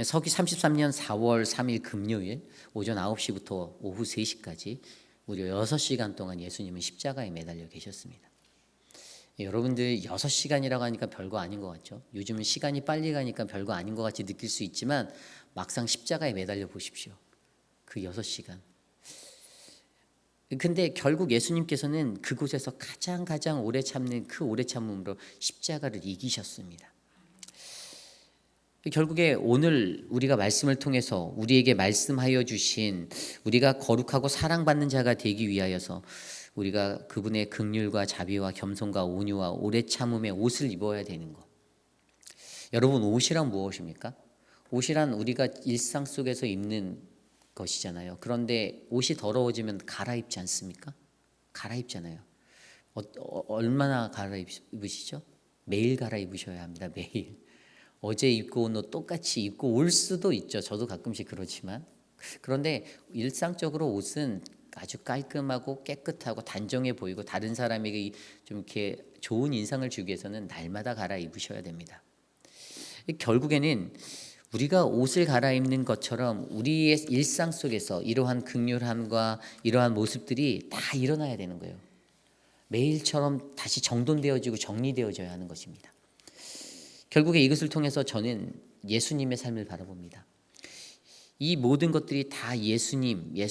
서기 33년 4월 3일 금요일 오전 9시부터 오후 3시까지 무려 6시간 동안 예수님은 십자가에 매달려 계셨습니다. 여러분들 6시간이라고 하니까 별거 아닌 것 같죠? 요즘은 시간이 빨리 가니까 별거 아닌 것 같이 느낄 수 있지만 막상 십자가에 매달려 보십시오. 그 6시간. 근데 결국 예수님께서는 그곳에서 가장 오래 참는 그 오래 참음으로 십자가를 이기셨습니다. 결국에 오늘 우리가 말씀을 통해서 우리에게 말씀하여 주신 우리가 거룩하고 사랑받는 자가 되기 위하여서 우리가 그분의 긍휼과 자비와 겸손과 온유와 오래 참음의 옷을 입어야 되는 것. 여러분, 옷이란 무엇입니까? 옷이란 우리가 일상 속에서 입는 것이잖아요. 그런데 옷이 더러워지면 갈아입지 않습니까? 갈아입잖아요. 얼마나 갈아입으시죠? 매일 갈아입으셔야 합니다. 매일. 어제 입고 온 옷 똑같이 입고 올 수도 있죠. 저도 가끔씩 그렇지만. 그런데 일상적으로 옷은 아주 깔끔하고 깨끗하고 단정해 보이고 다른 사람에게 좀 이렇게 좋은 인상을 주기 위해서는 날마다 갈아입으셔야 됩니다. 결국에는 우리가 옷을 갈아입는 것처럼 우리의 일상 속에서 이러한 긍휼함과 이러한 모습들이 다 일어나야 되는 거예요. 매일처럼 다시 정돈되어지고 정리되어져야 하는 것입니다. 결국에 이것을 통해서 저는 예수님의 삶을 바라봅니다. 이 모든 것들이 다 예수님이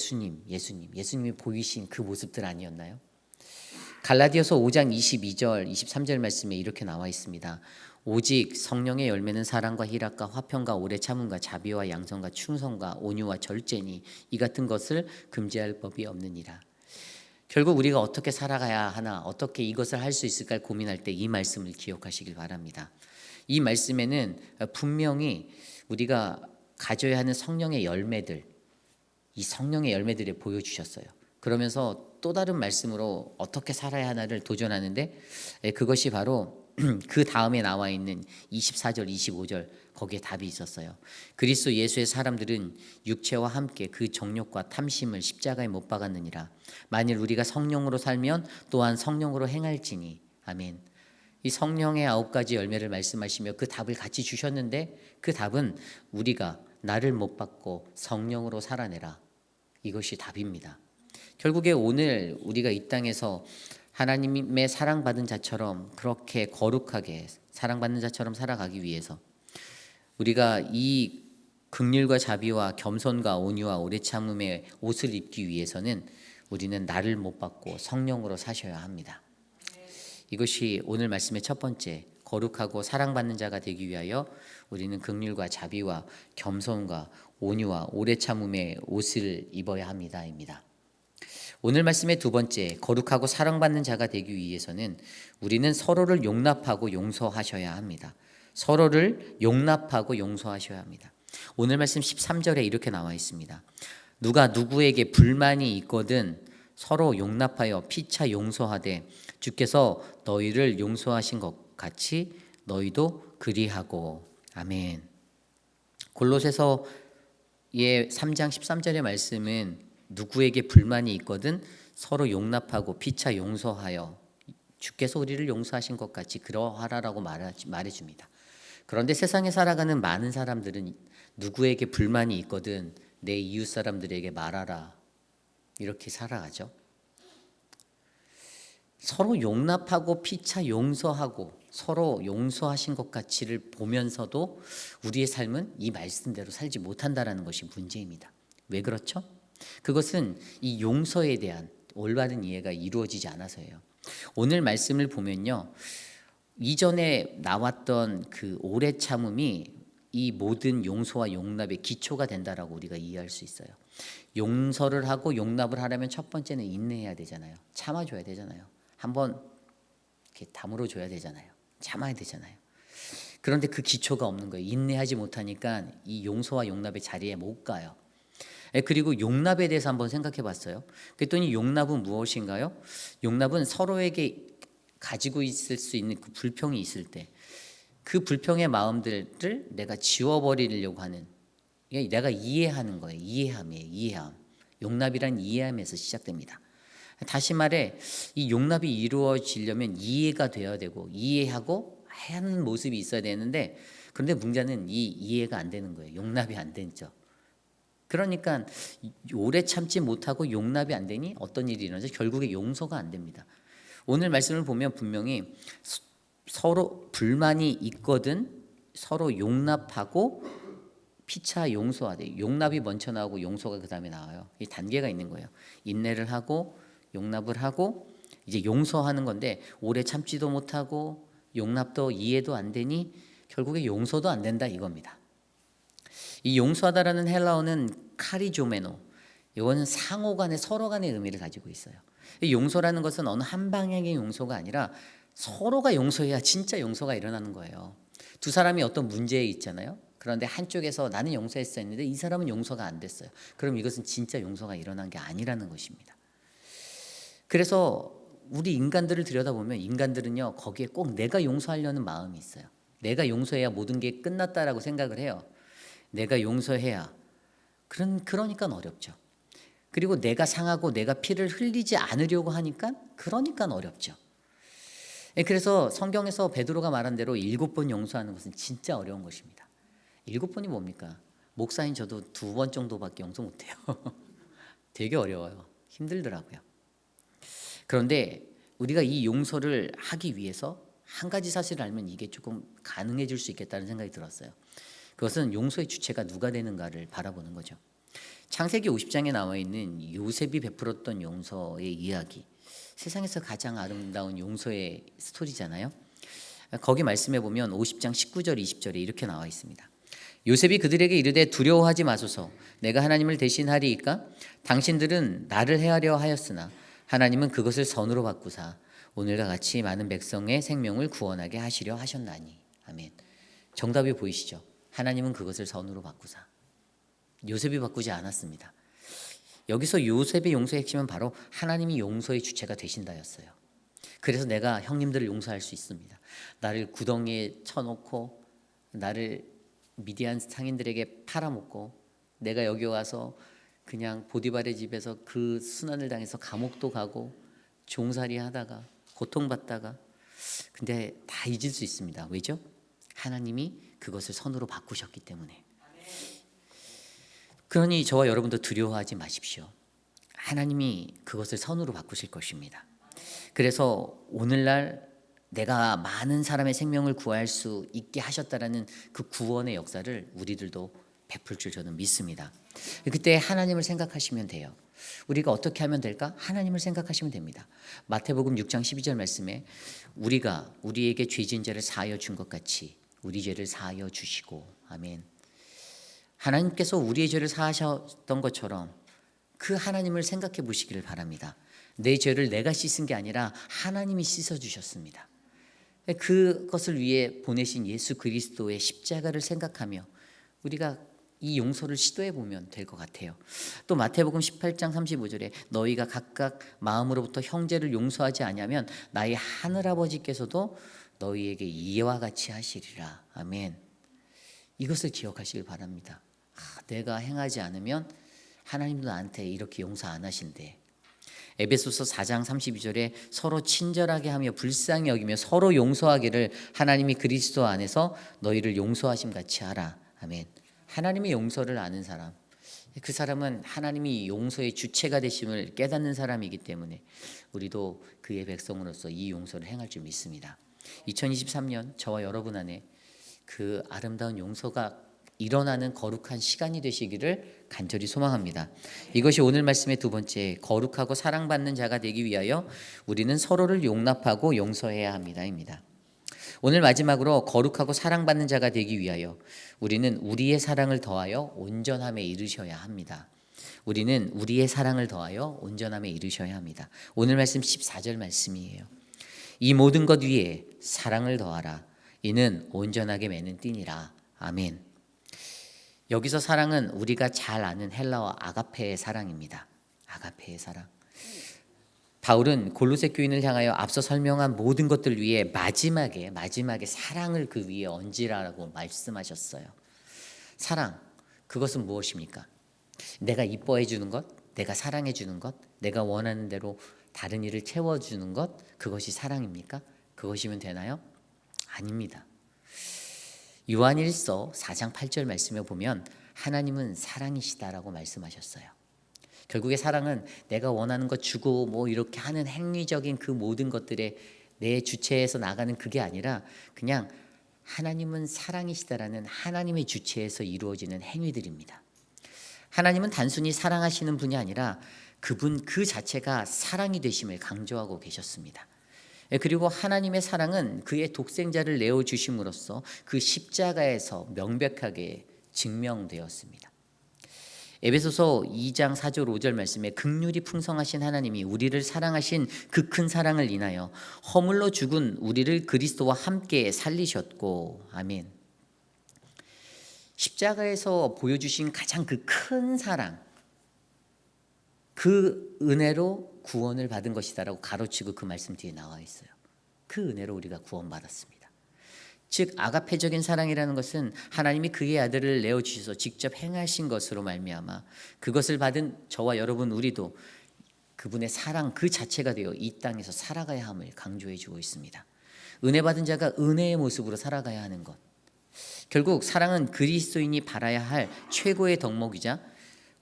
보이신 그 모습들 아니었나요? 갈라디아서 5장 22절, 23절 말씀에 이렇게 나와 있습니다. 오직 성령의 열매는 사랑과 희락과 화평과 오래 참음과 자비와 양선과 충성과 온유와 절제니 이 같은 것을 금지할 법이 없느니라. 결국 우리가 어떻게 살아가야 하나, 어떻게 이것을 할 수 있을까 고민할 때 이 말씀을 기억하시길 바랍니다. 이 말씀에는 분명히 우리가 가져야 하는 성령의 열매들, 이 성령의 열매들을 보여주셨어요. 그러면서 또 다른 말씀으로 어떻게 살아야 하나를 도전하는데 그것이 바로 그 다음에 나와 있는 24절, 25절 거기에 답이 있었어요. 그리스도 예수의 사람들은 육체와 함께 그 정욕과 탐심을 십자가에 못 박았느니라. 만일 우리가 성령으로 살면 또한 성령으로 행할지니. 아멘. 이 성령의 9가지 열매를 말씀하시며 그 답을 같이 주셨는데 그 답은 우리가 나를 못 받고 성령으로 살아내라. 이것이 답입니다. 결국에 오늘 우리가 이 땅에서 하나님의 사랑받은 자처럼 그렇게 거룩하게 사랑받는 자처럼 살아가기 위해서 우리가 이 긍휼과 자비와 겸손과 온유와 오래 참음의 옷을 입기 위해서는 우리는 나를 못 받고 성령으로 사셔야 합니다. 이것이 오늘 말씀의 첫 번째, 거룩하고 사랑받는 자가 되기 위하여 우리는 긍휼과 자비와 겸손과 온유와 오래 참음의 옷을 입어야 합니다입니다. 오늘 말씀의 두 번째, 거룩하고 사랑받는 자가 되기 위해서는 우리는 서로를 용납하고 용서하셔야 합니다. 서로를 용납하고 용서하셔야 합니다. 오늘 말씀 13절에 이렇게 나와 있습니다. 누가 누구에게 불만이 있거든 서로 용납하여 피차 용서하되 주께서 너희를 용서하신 것 같이 너희도 그리하고. 아멘. 골로새서의 3장 13절의 말씀은 누구에게 불만이 있거든 서로 용납하고 피차 용서하여 주께서 우리를 용서하신 것 같이 그러하라라고 말해줍니다. 그런데 세상에 살아가는 많은 사람들은 누구에게 불만이 있거든 내 이웃 사람들에게 말하라 이렇게 살아가죠. 서로 용납하고 피차 용서하고 서로 용서하신 것 같이를 보면서도 우리의 삶은 이 말씀대로 살지 못한다라는 것이 문제입니다. 왜 그렇죠? 그것은 이 용서에 대한 올바른 이해가 이루어지지 않아서예요. 오늘 말씀을 보면요, 이전에 나왔던 그 오래 참음이 이 모든 용서와 용납의 기초가 된다라고 우리가 이해할 수 있어요. 용서를 하고 용납을 하려면 첫 번째는 인내해야 되잖아요. 참아줘야 되잖아요. 한번 이렇게 다물어 줘야 되잖아요. 참아야 되잖아요. 그런데 그 기초가 없는 거예요. 인내하지 못하니까 이 용서와 용납의 자리에 못 가요. 그리고 용납에 대해서 한번 생각해 봤어요. 그랬더니 용납은 무엇인가요? 용납은 서로에게 가지고 있을 수 있는 그 불평이 있을 때 그 불평의 마음들을 내가 지워버리려고 하는 이게 내가 이해하는 거예요. 이해함이에요. 이해함. 용납이란 이해함에서 시작됩니다. 다시 말해 이 용납이 이루어지려면 이해가 되어야 되고 이해하고 하는 모습이 있어야 되는데 그런데 문제는 이 이해가 안 되는 거예요. 용납이 안 되죠. 그러니까 오래 참지 못하고 용납이 안 되니 어떤 일이 일어나죠? 결국에 용서가 안 됩니다. 오늘 말씀을 보면 분명히 서로 불만이 있거든 서로 용납하고 피차 용서하되 용납이 먼저 나오고 용서가 그 다음에 나와요. 이 단계가 있는 거예요. 인내를 하고 용납을 하고 이제 용서하는 건데 오래 참지도 못하고 용납도 이해도 안 되니 결국에 용서도 안 된다 이겁니다. 이 용서하다라는 헬라어는 카리조메노, 이거는 상호 간의 서로 간의 의미를 가지고 있어요. 이 용서라는 것은 어느 한 방향의 용서가 아니라 서로가 용서해야 진짜 용서가 일어나는 거예요. 두 사람이 어떤 문제에 있잖아요. 그런데 한쪽에서 나는 용서했어 했는데 이 사람은 용서가 안 됐어요. 그럼 이것은 진짜 용서가 일어난 게 아니라는 것입니다. 그래서 우리 인간들을 들여다보면 인간들은요 거기에 꼭 내가 용서하려는 마음이 있어요. 내가 용서해야 모든 게 끝났다라고 생각을 해요. 내가 용서해야. 그러니까 어렵죠. 그리고 내가 상하고 내가 피를 흘리지 않으려고 하니까 그러니까 어렵죠. 그래서 성경에서 베드로가 말한 대로 7번 용서하는 것은 진짜 어려운 것입니다. 7번이 뭡니까? 목사인 저도 2번 정도밖에 용서 못해요. 되게 어려워요. 힘들더라고요. 그런데 우리가 이 용서를 하기 위해서 한 가지 사실을 알면 이게 조금 가능해질 수 있겠다는 생각이 들었어요. 그것은 용서의 주체가 누가 되는가를 바라보는 거죠. 창세기 50장에 나와 있는 요셉이 베풀었던 용서의 이야기, 세상에서 가장 아름다운 용서의 스토리잖아요. 거기 말씀해 보면 50장 19절 20절에 이렇게 나와 있습니다. 요셉이 그들에게 이르되 두려워하지 마소서, 내가 하나님을 대신하리이까? 당신들은 나를 해하려 하였으나 하나님은 그것을 선으로 바꾸사 오늘과 같이 많은 백성의 생명을 구원하게 하시려 하셨나니. 아멘. 정답이 보이시죠? 하나님은 그것을 선으로 바꾸사. 요셉이 바꾸지 않았습니다. 여기서 요셉의 용서의 핵심은 바로 하나님이 용서의 주체가 되신다였어요. 그래서 내가 형님들을 용서할 수 있습니다. 나를 구덩이에 쳐놓고 나를 미디안 상인들에게 팔아먹고 내가 여기 와서 그냥 보디발의 집에서 그 순환을 당해서 감옥도 가고 종살이 하다가 고통받다가 근데 다 잊을 수 있습니다. 왜죠? 하나님이 그것을 선으로 바꾸셨기 때문에. 그러니 저와 여러분도 두려워하지 마십시오. 하나님이 그것을 선으로 바꾸실 것입니다. 그래서 오늘날 내가 많은 사람의 생명을 구할 수 있게 하셨다라는 그 구원의 역사를 우리들도 베풀 줄 저는 믿습니다. 그때 하나님을 생각하시면 돼요. 우리가 어떻게 하면 될까? 하나님을 생각하시면 됩니다. 마태복음 6장 12절 말씀에 우리가 우리에게 죄진 자를 사하여 준 것 같이 우리 죄를 사하여 주시고. 아멘. 하나님께서 우리의 죄를 사하셨던 것처럼 그 하나님을 생각해 보시기를 바랍니다. 내 죄를 내가 씻은 게 아니라 하나님이 씻어주셨습니다. 그것을 위해 보내신 예수 그리스도의 십자가를 생각하며 우리가 이 용서를 시도해 보면 될 것 같아요. 또 마태복음 18장 35절에 너희가 각각 마음으로부터 형제를 용서하지 아니하면 나의 하늘아버지께서도 너희에게 이와 같이 하시리라. 아멘. 이것을 기억하시길 바랍니다. 내가 행하지 않으면 하나님도 나한테 이렇게 용서 안 하신대. 에베소서 4장 32절에 서로 친절하게 하며 불쌍히 여기며 서로 용서하기를 하나님이 그리스도 안에서 너희를 용서하심 같이 하라. 아멘. 하나님의 용서를 아는 사람, 그 사람은 하나님이 용서의 주체가 되심을 깨닫는 사람이기 때문에 우리도 그의 백성으로서 이 용서를 행할 줄 믿습니다. 2023년 저와 여러분 안에 그 아름다운 용서가 일어나는 거룩한 시간이 되시기를 간절히 소망합니다. 이것이 오늘 말씀의 두 번째, 거룩하고 사랑받는 자가 되기 위하여 우리는 서로를 용납하고 용서해야 합니다입니다. 오늘 마지막으로 거룩하고 사랑받는 자가 되기 위하여 우리는 우리의 사랑을 더하여 온전함에 이르셔야 합니다. 우리는 우리의 사랑을 더하여 온전함에 이르셔야 합니다. 오늘 말씀 14절 말씀이에요. 이 모든 것 위에 사랑을 더하라. 이는 온전하게 맺는 띠니라. 아멘. 여기서 사랑은 우리가 잘 아는 헬라어 아가페의 사랑입니다. 아가페의 사랑. 바울은 골로새 교인을 향하여 앞서 설명한 모든 것들 위에 마지막에 사랑을 그 위에 얹으라고 말씀하셨어요. 사랑, 그것은 무엇입니까? 내가 이뻐해 주는 것, 내가 사랑해 주는 것, 내가 원하는 대로 다른 일을 채워주는 것, 그것이 사랑입니까? 그것이면 되나요? 아닙니다. 요한일서 4장 8절 말씀에 보면 하나님은 사랑이시다라고 말씀하셨어요. 결국에 사랑은 내가 원하는 것 주고 뭐 이렇게 하는 행위적인 그 모든 것들에 내 주체에서 나가는 그게 아니라 그냥 하나님은 사랑이시다라는 하나님의 주체에서 이루어지는 행위들입니다. 하나님은 단순히 사랑하시는 분이 아니라 그분 그 자체가 사랑이 되심을 강조하고 계셨습니다. 그리고 하나님의 사랑은 그의 독생자를 내어주심으로써 그 십자가에서 명백하게 증명되었습니다. 에베소서 2장 4절 5절 말씀에 긍휼이 풍성하신 하나님이 우리를 사랑하신 그 큰 사랑을 인하여 허물로 죽은 우리를 그리스도와 함께 살리셨고, 아멘. 십자가에서 보여주신 가장 그 큰 사랑, 그 은혜로 구원을 받은 것이다라고 가로치고 그 말씀 뒤에 나와 있어요. 그 은혜로 우리가 구원받았습니다. 즉 아가페적인 사랑이라는 것은 하나님이 그의 아들을 내어주셔서 직접 행하신 것으로 말미암아 그것을 받은 저와 여러분 우리도 그분의 사랑 그 자체가 되어 이 땅에서 살아가야 함을 강조해 주고 있습니다. 은혜 받은 자가 은혜의 모습으로 살아가야 하는 것. 결국 사랑은 그리스도인이 바라야 할 최고의 덕목이자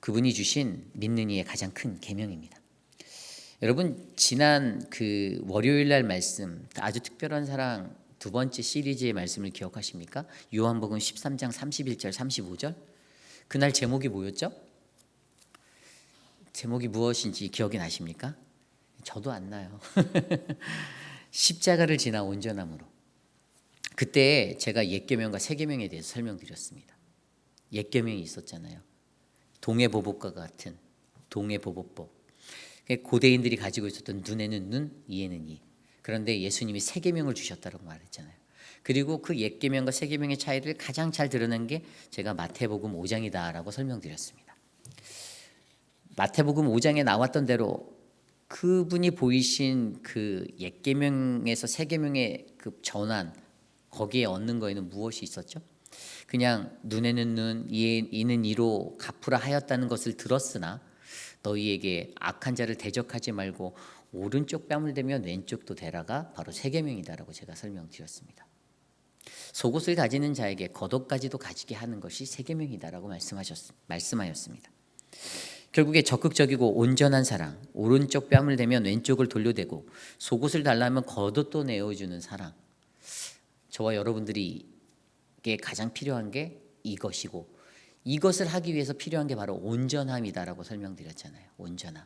그분이 주신 믿는 이의 가장 큰 계명입니다. 여러분 지난 그 월요일 날 말씀 아주 특별한 사랑 두 번째 시리즈의 말씀을 기억하십니까? 요한복음 13장 31절 35절. 그날 제목이 뭐였죠? 제목이 무엇인지 기억이 나십니까? 저도 안 나요. 십자가를 지나 온전함으로. 그때 제가 옛 계명과 새 계명에 대해서 설명드렸습니다. 옛 계명이 있었잖아요. 동해보복과 같은 동해보복법. 고대인들이 가지고 있었던 눈에는 눈, 이에는 이. 그런데 예수님이 새 계명을 주셨다고 말했잖아요. 그리고 그 옛 계명과 새 계명의 차이를 가장 잘 드러낸 게 제가 마태복음 5장이다라고 설명드렸습니다. 마태복음 5장에 나왔던 대로 그분이 보이신 그 옛 계명에서 새 계명의 그 전환, 거기에 얻는 거에는 무엇이 있었죠? 그냥 눈에는 눈, 이는 이로 갚으라 하였다는 것을 들었으나 너희에게 악한 자를 대적하지 말고 오른쪽 뺨을 대면 왼쪽도 대라가 바로 새 계명이다라고 제가 설명드렸습니다. 속옷을 가지는 자에게 겉옷까지도 가지게 하는 것이 새 계명이다라고 말씀하였습니다. 결국에 적극적이고 온전한 사랑, 오른쪽 뺨을 대면 왼쪽을 돌려대고 속옷을 달라면 겉옷도 내어주는 사랑. 저와 여러분들이 가장 필요한 게 이것이고 이것을 하기 위해서 필요한 게 바로 온전함이다라고 설명드렸잖아요. 온전함.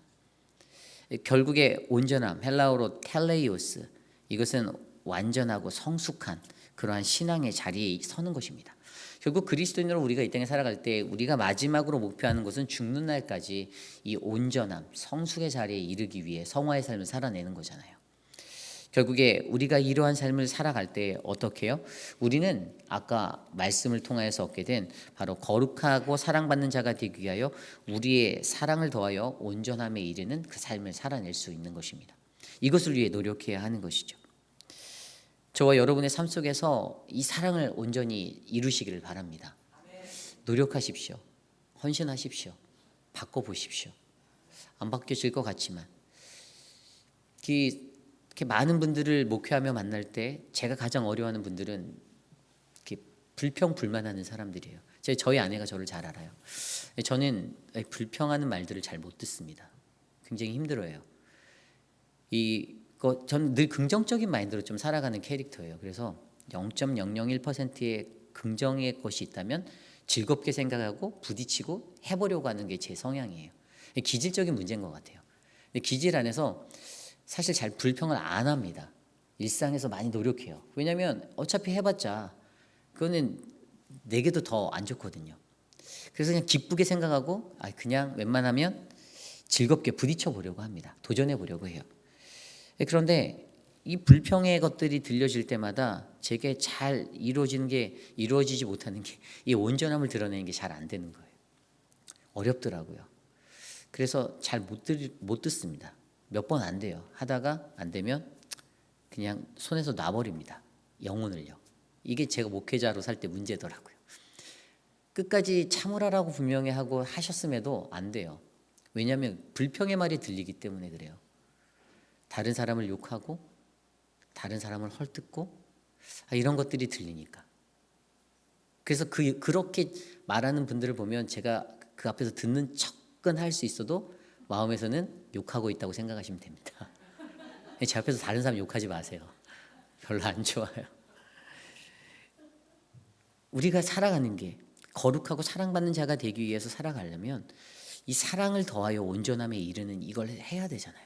결국에 온전함, 헬라어로 텔레이오스, 이것은 완전하고 성숙한 그러한 신앙의 자리에 서는 것입니다. 결국 그리스도인으로 우리가 이 땅에 살아갈 때 우리가 마지막으로 목표하는 것은 죽는 날까지 이 온전함, 성숙의 자리에 이르기 위해 성화의 삶을 살아내는 거잖아요. 결국에 우리가 이러한 삶을 살아갈 때 어떻게 해요? 우리는 아까 말씀을 통하여서 얻게 된 바로 거룩하고 사랑받는 자가 되기 위하여 우리의 사랑을 더하여 온전함에 이르는 그 삶을 살아낼 수 있는 것입니다. 이것을 위해 노력해야 하는 것이죠. 저와 여러분의 삶 속에서 이 사랑을 온전히 이루시기를 바랍니다. 노력하십시오. 헌신하십시오. 바꿔보십시오. 안 바뀌어질 것 같지만 이렇게 많은 분들을 목회하며 만날 때 제가 가장 어려워하는 분들은 이렇게 불평불만하는 사람들이에요. 저희 아내가 저를 잘 알아요. 저는 불평하는 말들을 잘 못 듣습니다. 굉장히 힘들어요. 저는 늘 긍정적인 마인드로 좀 살아가는 캐릭터예요. 그래서 0.001%의 긍정의 것이 있다면 즐겁게 생각하고 부딪히고 해보려고 하는 게 제 성향이에요. 기질적인 문제인 것 같아요. 기질 안에서 사실 잘 불평을 안 합니다. 일상에서 많이 노력해요. 왜냐하면 어차피 해봤자 그거는 내게도 더 안 좋거든요. 그래서 그냥 기쁘게 생각하고 그냥 웬만하면 즐겁게 부딪혀 보려고 합니다. 도전해 보려고 해요. 그런데 이 불평의 것들이 들려질 때마다 제게 잘 이루어지지 못하는 게 이 온전함을 드러내는 게 잘 안 되는 거예요. 어렵더라고요. 그래서 잘 못 듣습니다. 몇 번 안 돼요. 하다가 안 되면 그냥 손에서 놔버립니다. 영혼을요. 이게 제가 목회자로 살 때 문제더라고요. 끝까지 참으라라고 분명히 하고 하셨음에도 안 돼요. 왜냐하면 불평의 말이 들리기 때문에 그래요. 다른 사람을 욕하고 다른 사람을 헐뜯고 이런 것들이 들리니까. 그래서 그렇게 말하는 분들을 보면 제가 그 앞에서 듣는 척은 할 수 있어도 마음에서는 욕하고 있다고 생각하시면 됩니다. 제 앞에서 다른 사람 욕하지 마세요. 별로 안 좋아요. 우리가 살아가는 게 거룩하고 사랑받는 자가 되기 위해서 살아가려면 이 사랑을 더하여 온전함에 이르는 이걸 해야 되잖아요.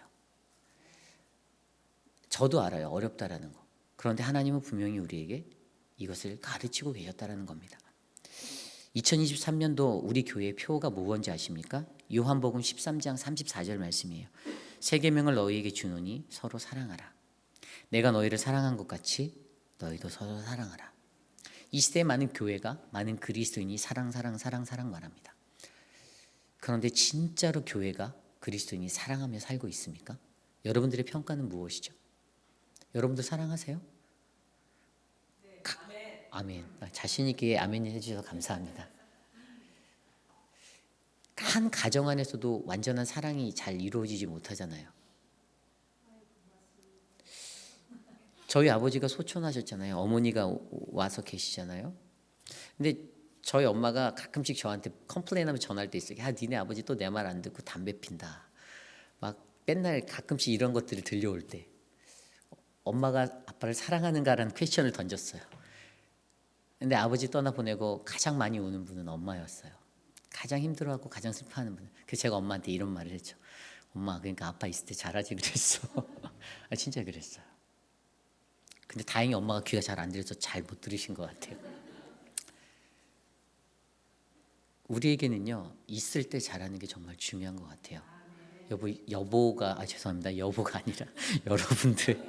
저도 알아요. 어렵다라는 거. 그런데 하나님은 분명히 우리에게 이것을 가르치고 계셨다라는 겁니다. 2023년도 우리 교회의 표가 무엇인지 아십니까? 요한복음 13장 34절 말씀이에요. 새 계명을 너희에게 주노니 서로 사랑하라. 내가 너희를 사랑한 것 같이 너희도 서로 사랑하라. 이 시대에 많은 교회가, 많은 그리스도인이 사랑 말합니다. 그런데 진짜로 교회가, 그리스도인이 사랑하며 살고 있습니까? 여러분들의 평가는 무엇이죠? 여러분들 사랑하세요? 네, 아멘. 자신 있게 아멘 해주셔서 감사합니다. 한 가정 안에서도 완전한 사랑이 잘 이루어지지 못하잖아요. 저희 아버지가 소천하셨잖아요. 어머니가 와서 계시잖아요. 근데 저희 엄마가 가끔씩 저한테 컴플레인하면 전화할 때 있어요. 야, 니네 아버지 또 내 말 안 듣고 담배 핀다. 막 맨날 가끔씩 이런 것들이 들려올 때 엄마가 아빠를 사랑하는가라는 퀘스천을 던졌어요. 근데 아버지 떠나보내고 가장 많이 우는 분은 엄마였어요. 가장 힘들어하고 가장 슬퍼하는 분은. 그래서 제가 엄마한테 이런 말을 했죠. 엄마, 그러니까 아빠 있을 때 잘하지 그랬어. 진짜 그랬어요. 근데 다행히 엄마가 귀가 잘 안 들려서 잘 못 들으신 것 같아요. 우리에게는요, 있을 때 잘하는 게 정말 중요한 것 같아요. 여보가 죄송합니다. 여보가 아니라 여러분들.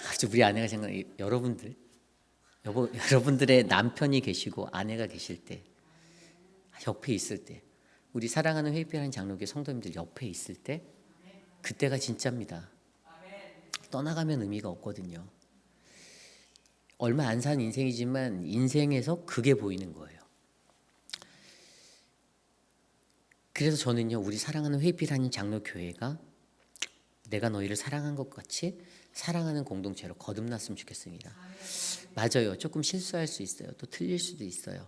갑자기 우리 아내가 생각나. 여러분들의 남편이 계시고 아내가 계실 때, 옆에 있을 때, 우리 사랑하는 회의별한 장로교회 성도님들 옆에 있을 때, 그때가 진짜입니다. 떠나가면 의미가 없거든요. 얼마 안 산 인생이지만 인생에서 그게 보이는 거예요. 그래서 저는요, 우리 사랑하는 회의필하는 장로교회가 내가 너희를 사랑한 것 같이 사랑하는 공동체로 거듭났으면 좋겠습니다. 맞아요. 조금 실수할 수 있어요. 또 틀릴 수도 있어요.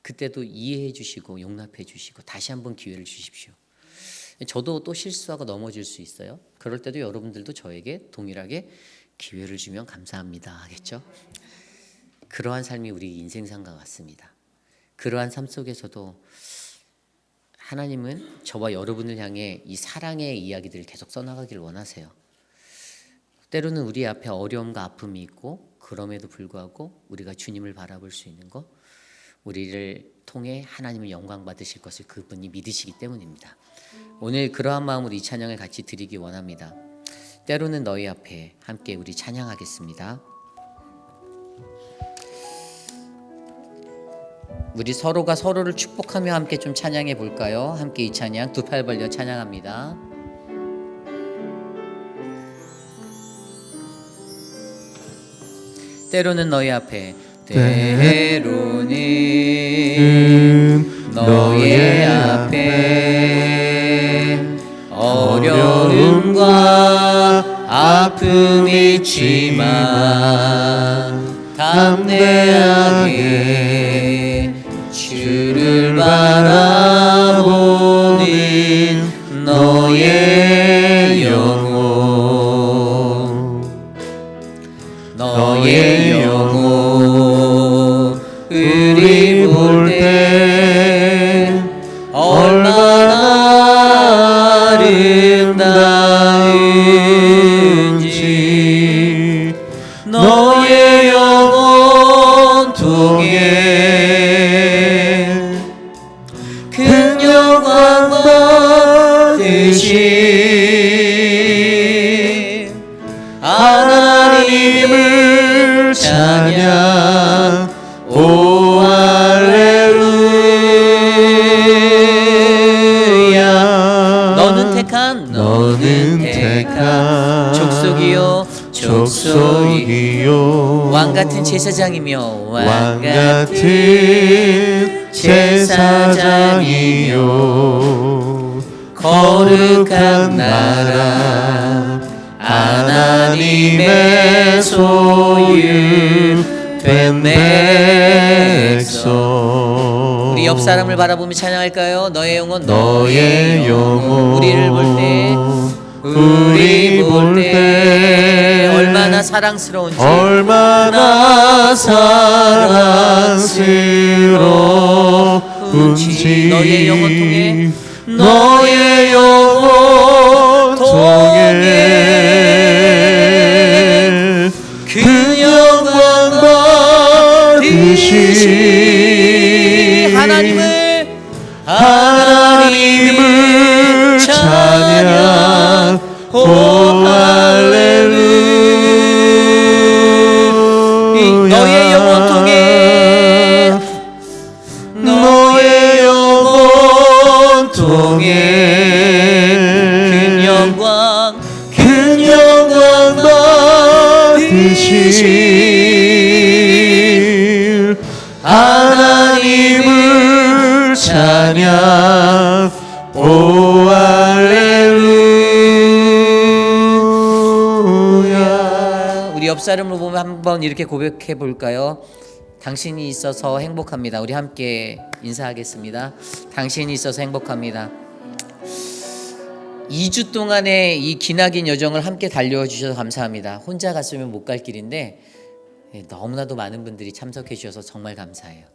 그때도 이해해 주시고 용납해 주시고 다시 한번 기회를 주십시오. 저도 또 실수하고 넘어질 수 있어요. 그럴 때도 여러분들도 저에게 동일하게 기회를 주면 감사합니다 하겠죠. 그러한 삶이 우리 인생상과 같습니다. 그러한 삶 속에서도 하나님은 저와 여러분을 향해 이 사랑의 이야기들을 계속 써나가기를 원하세요. 때로는 우리 앞에 어려움과 아픔이 있고 그럼에도 불구하고 우리가 주님을 바라볼 수 있는 것, 우리를 통해 하나님을 영광 받으실 것을 그분이 믿으시기 때문입니다. 오늘 그러한 마음으로 이 찬양을 같이 드리기 원합니다. 때로는 너희 앞에 함께 우리 찬양하겠습니다. 우리 서로가 서로를 축복하며 함께 좀 찬양해 볼까요? 함께 이 찬양 두 팔 벌려 찬양합니다. 때로는 너희 앞에, 때로는 너의 앞에 어려움과 아픔이 있지만 담대하게 주를 바라보는 너의 영혼, 너의 영혼을 볼 때 얼마나 아름다운지 너의 영혼 통해 큰 영광 받으신 하나님을 찬양. 오 할렐루야. 너는 택한 족속이요 족속이요 왕 같은 제사장이며 왕 같은 제사장이요 거룩한 나라 하나님의 소유된 백성. 우리 옆 사람을 바라보며 찬양할까요? 너의 영혼 너의 영혼 우리를 볼 때 우리 볼 때 얼마나 사랑스러운지 얼마나 사랑스러운지 너의 영혼 통해 너의 영혼 통해 그 영광 받으시 하나님을 찬양 오 할렐루야 너의 영혼 통해 너의 영혼 통해 큰 영광 받으실 하나님을 찬양 오 할렐루야. 우리 옆 사람을 보면 한번 이렇게 고백해 볼까요? 당신이 있어서 행복합니다. 우리 함께 인사하겠습니다. 당신이 있어서 행복합니다. 2주 동안의 이 기나긴 여정을 함께 달려주셔서 감사합니다. 혼자 갔으면 못 갈 길인데 너무나도 많은 분들이 참석해 주셔서 정말 감사해요.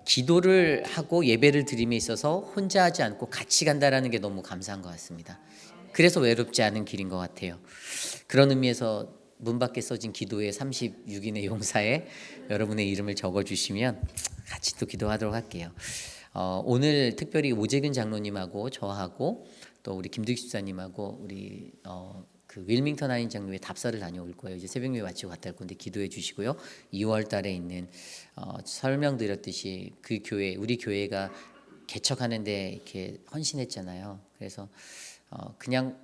기도를 하고 예배를 드림에 있어서 혼자 하지 않고 같이 간다라는 게 너무 감사한 것 같습니다. 그래서 외롭지 않은 길인 것 같아요. 그런 의미에서 문 밖에 써진 기도의 36인의 용사에 여러분의 이름을 적어주시면 같이 또 기도하도록 할게요. 오늘 특별히 오재균 장로님하고 저하고 또 우리 김득 집사님하고 우리 그 윌밍턴 하인 장로의 답사를 다녀올 거예요. 이제 새벽 예배 마치고 갔다 올 건데 기도해 주시고요. 2월 달에 있는 설명드렸듯이 그 교회 우리 교회가 개척하는데 이렇게 헌신했잖아요. 그래서 그냥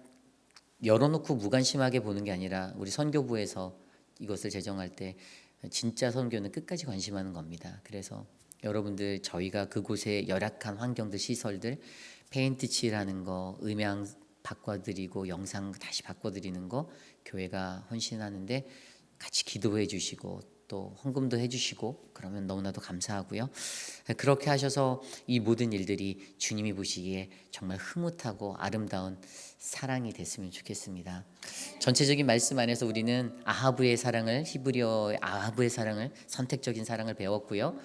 열어놓고 무관심하게 보는 게 아니라 우리 선교부에서 이것을 제정할 때 진짜 선교는 끝까지 관심하는 겁니다. 그래서 여러분들 저희가 그곳에 열악한 환경들 시설들 페인트 칠하는 거 음향 바꿔드리고 영상 다시 바꿔드리는 거 교회가 헌신하는데 같이 기도해 주시고 또 헌금도 해주시고 그러면 너무나도 감사하고요. 그렇게 하셔서 이 모든 일들이 주님이 보시기에 정말 흐뭇하고 아름다운 사랑이 됐으면 좋겠습니다. 전체적인 말씀 안에서 우리는 아하브의 사랑을 히브리어의 아하브의 사랑을 선택적인 사랑을 배웠고요.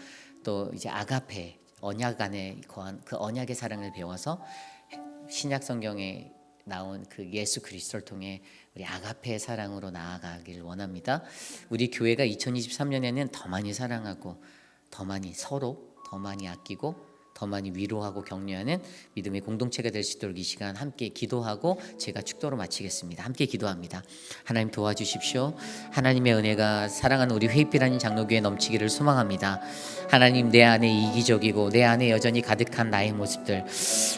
또 이제 아가페 언약 안에 거한 그 언약의 사랑을 배워서 신약 성경에 나온 그 예수 그리스도를 통해 우리 아가페의 사랑으로 나아가기를 원합니다. 우리 교회가 2023년에는 더 많이 사랑하고 더 많이 서로 더 많이 아끼고 더 많이 위로하고 격려하는 믿음의 공동체가 될 수 있도록 이 시간 함께 기도하고 제가 축도로 마치겠습니다. 함께 기도합니다. 하나님 도와주십시오. 하나님의 은혜가 사랑하는 우리 회입비라는 장로교회에 넘치기를 소망합니다. 하나님 내 안에 이기적이고 내 안에 여전히 가득한 나의 모습들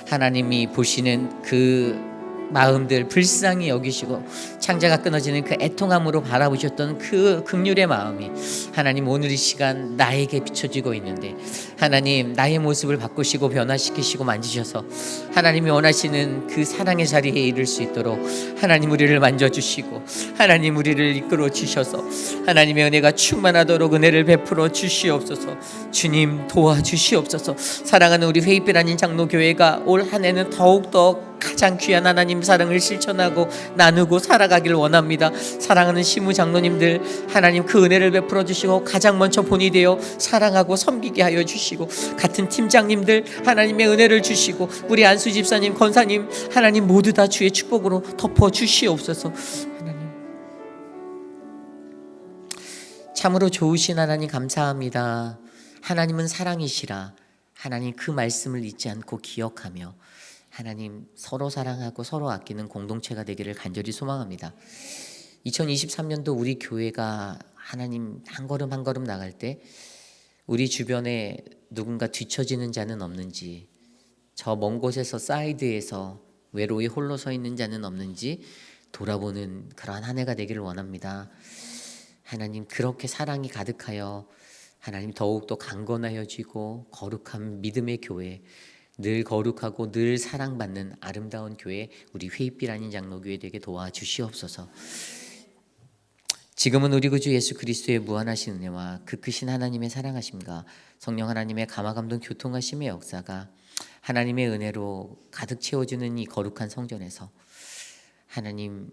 하나님이 보시는 그 마음들 불쌍히 여기시고 창자가 끊어지는 그 애통함으로 바라보셨던 그 긍휼의 마음이 하나님 오늘 이 시간 나에게 비춰지고 있는데 하나님 나의 모습을 바꾸시고 변화시키시고 만지셔서 하나님이 원하시는 그 사랑의 자리에 이를 수 있도록 하나님 우리를 만져주시고 하나님 우리를 이끌어 주셔서 하나님의 은혜가 충만하도록 은혜를 베풀어 주시옵소서. 주님 도와주시옵소서. 사랑하는 우리 회입별 아닌 장로교회가 올 한 해는 더욱더 가장 귀한 하나님 사랑을 실천하고 나누고 살아가길 원합니다. 사랑하는 시무 장로님들 하나님 그 은혜를 베풀어 주시고 가장 먼저 본이 되어 사랑하고 섬기게 하여 주시고 같은 팀장님들 하나님의 은혜를 주시고 우리 안수 집사님 권사님 하나님 모두 다 주의 축복으로 덮어 주시옵소서. 하나님 참으로 좋으신 하나님 감사합니다. 하나님은 사랑이시라. 하나님 그 말씀을 잊지 않고 기억하며 하나님 서로 사랑하고 서로 아끼는 공동체가 되기를 간절히 소망합니다. 2023년도 우리 교회가 하나님 한 걸음 한 걸음 나갈 때 우리 주변에 누군가 뒤처지는 자는 없는지 저 먼 곳에서 사이드에서 외로이 홀로 서 있는 자는 없는지 돌아보는 그러한 한 해가 되기를 원합니다. 하나님, 그렇게 사랑이 가득하여 하나님 더욱더 강건하여지고 거룩한 믿음의 교회, 늘 거룩하고 늘 사랑받는 아름다운 교회, 우리 회입길 아닌 장로교회 되게 도와주시옵소서. 지금은 우리 구주 예수 그리스도의 무한하신 은혜와 그 크신 하나님의 사랑하심과 성령 하나님의 감화감동 교통하심의 역사가 하나님의 은혜로 가득 채워주는 이 거룩한 성전에서 하나님,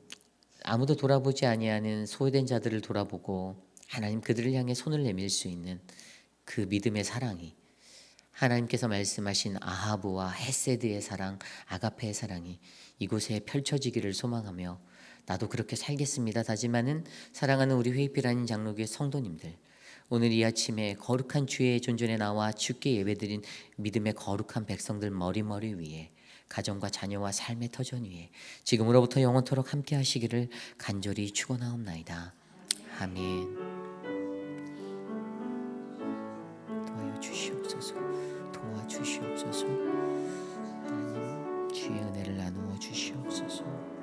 아무도 돌아보지 아니하는 소외된 자들을 돌아보고 하나님 그들을 향해 손을 내밀 수 있는 그 믿음의 사랑이, 하나님께서 말씀하신 아하브와 헤세드의 사랑, 아가페의 사랑이 이곳에 펼쳐지기를 소망하며 나도 그렇게 살겠습니다 다짐하는 사랑하는 우리 회입길 아닌 장로교회 성도님들, 오늘 이 아침에 거룩한 주의 존전에 나와 주께 예배드린 믿음의 거룩한 백성들 머리머리 위에, 가정과 자녀와 삶의 터전 위에 지금으로부터 영원토록 함께 하시기를 간절히 축원하옵나이다. 아멘. 도와주시옵소서. 하나님 주의 은혜를 나누어 주시옵소서.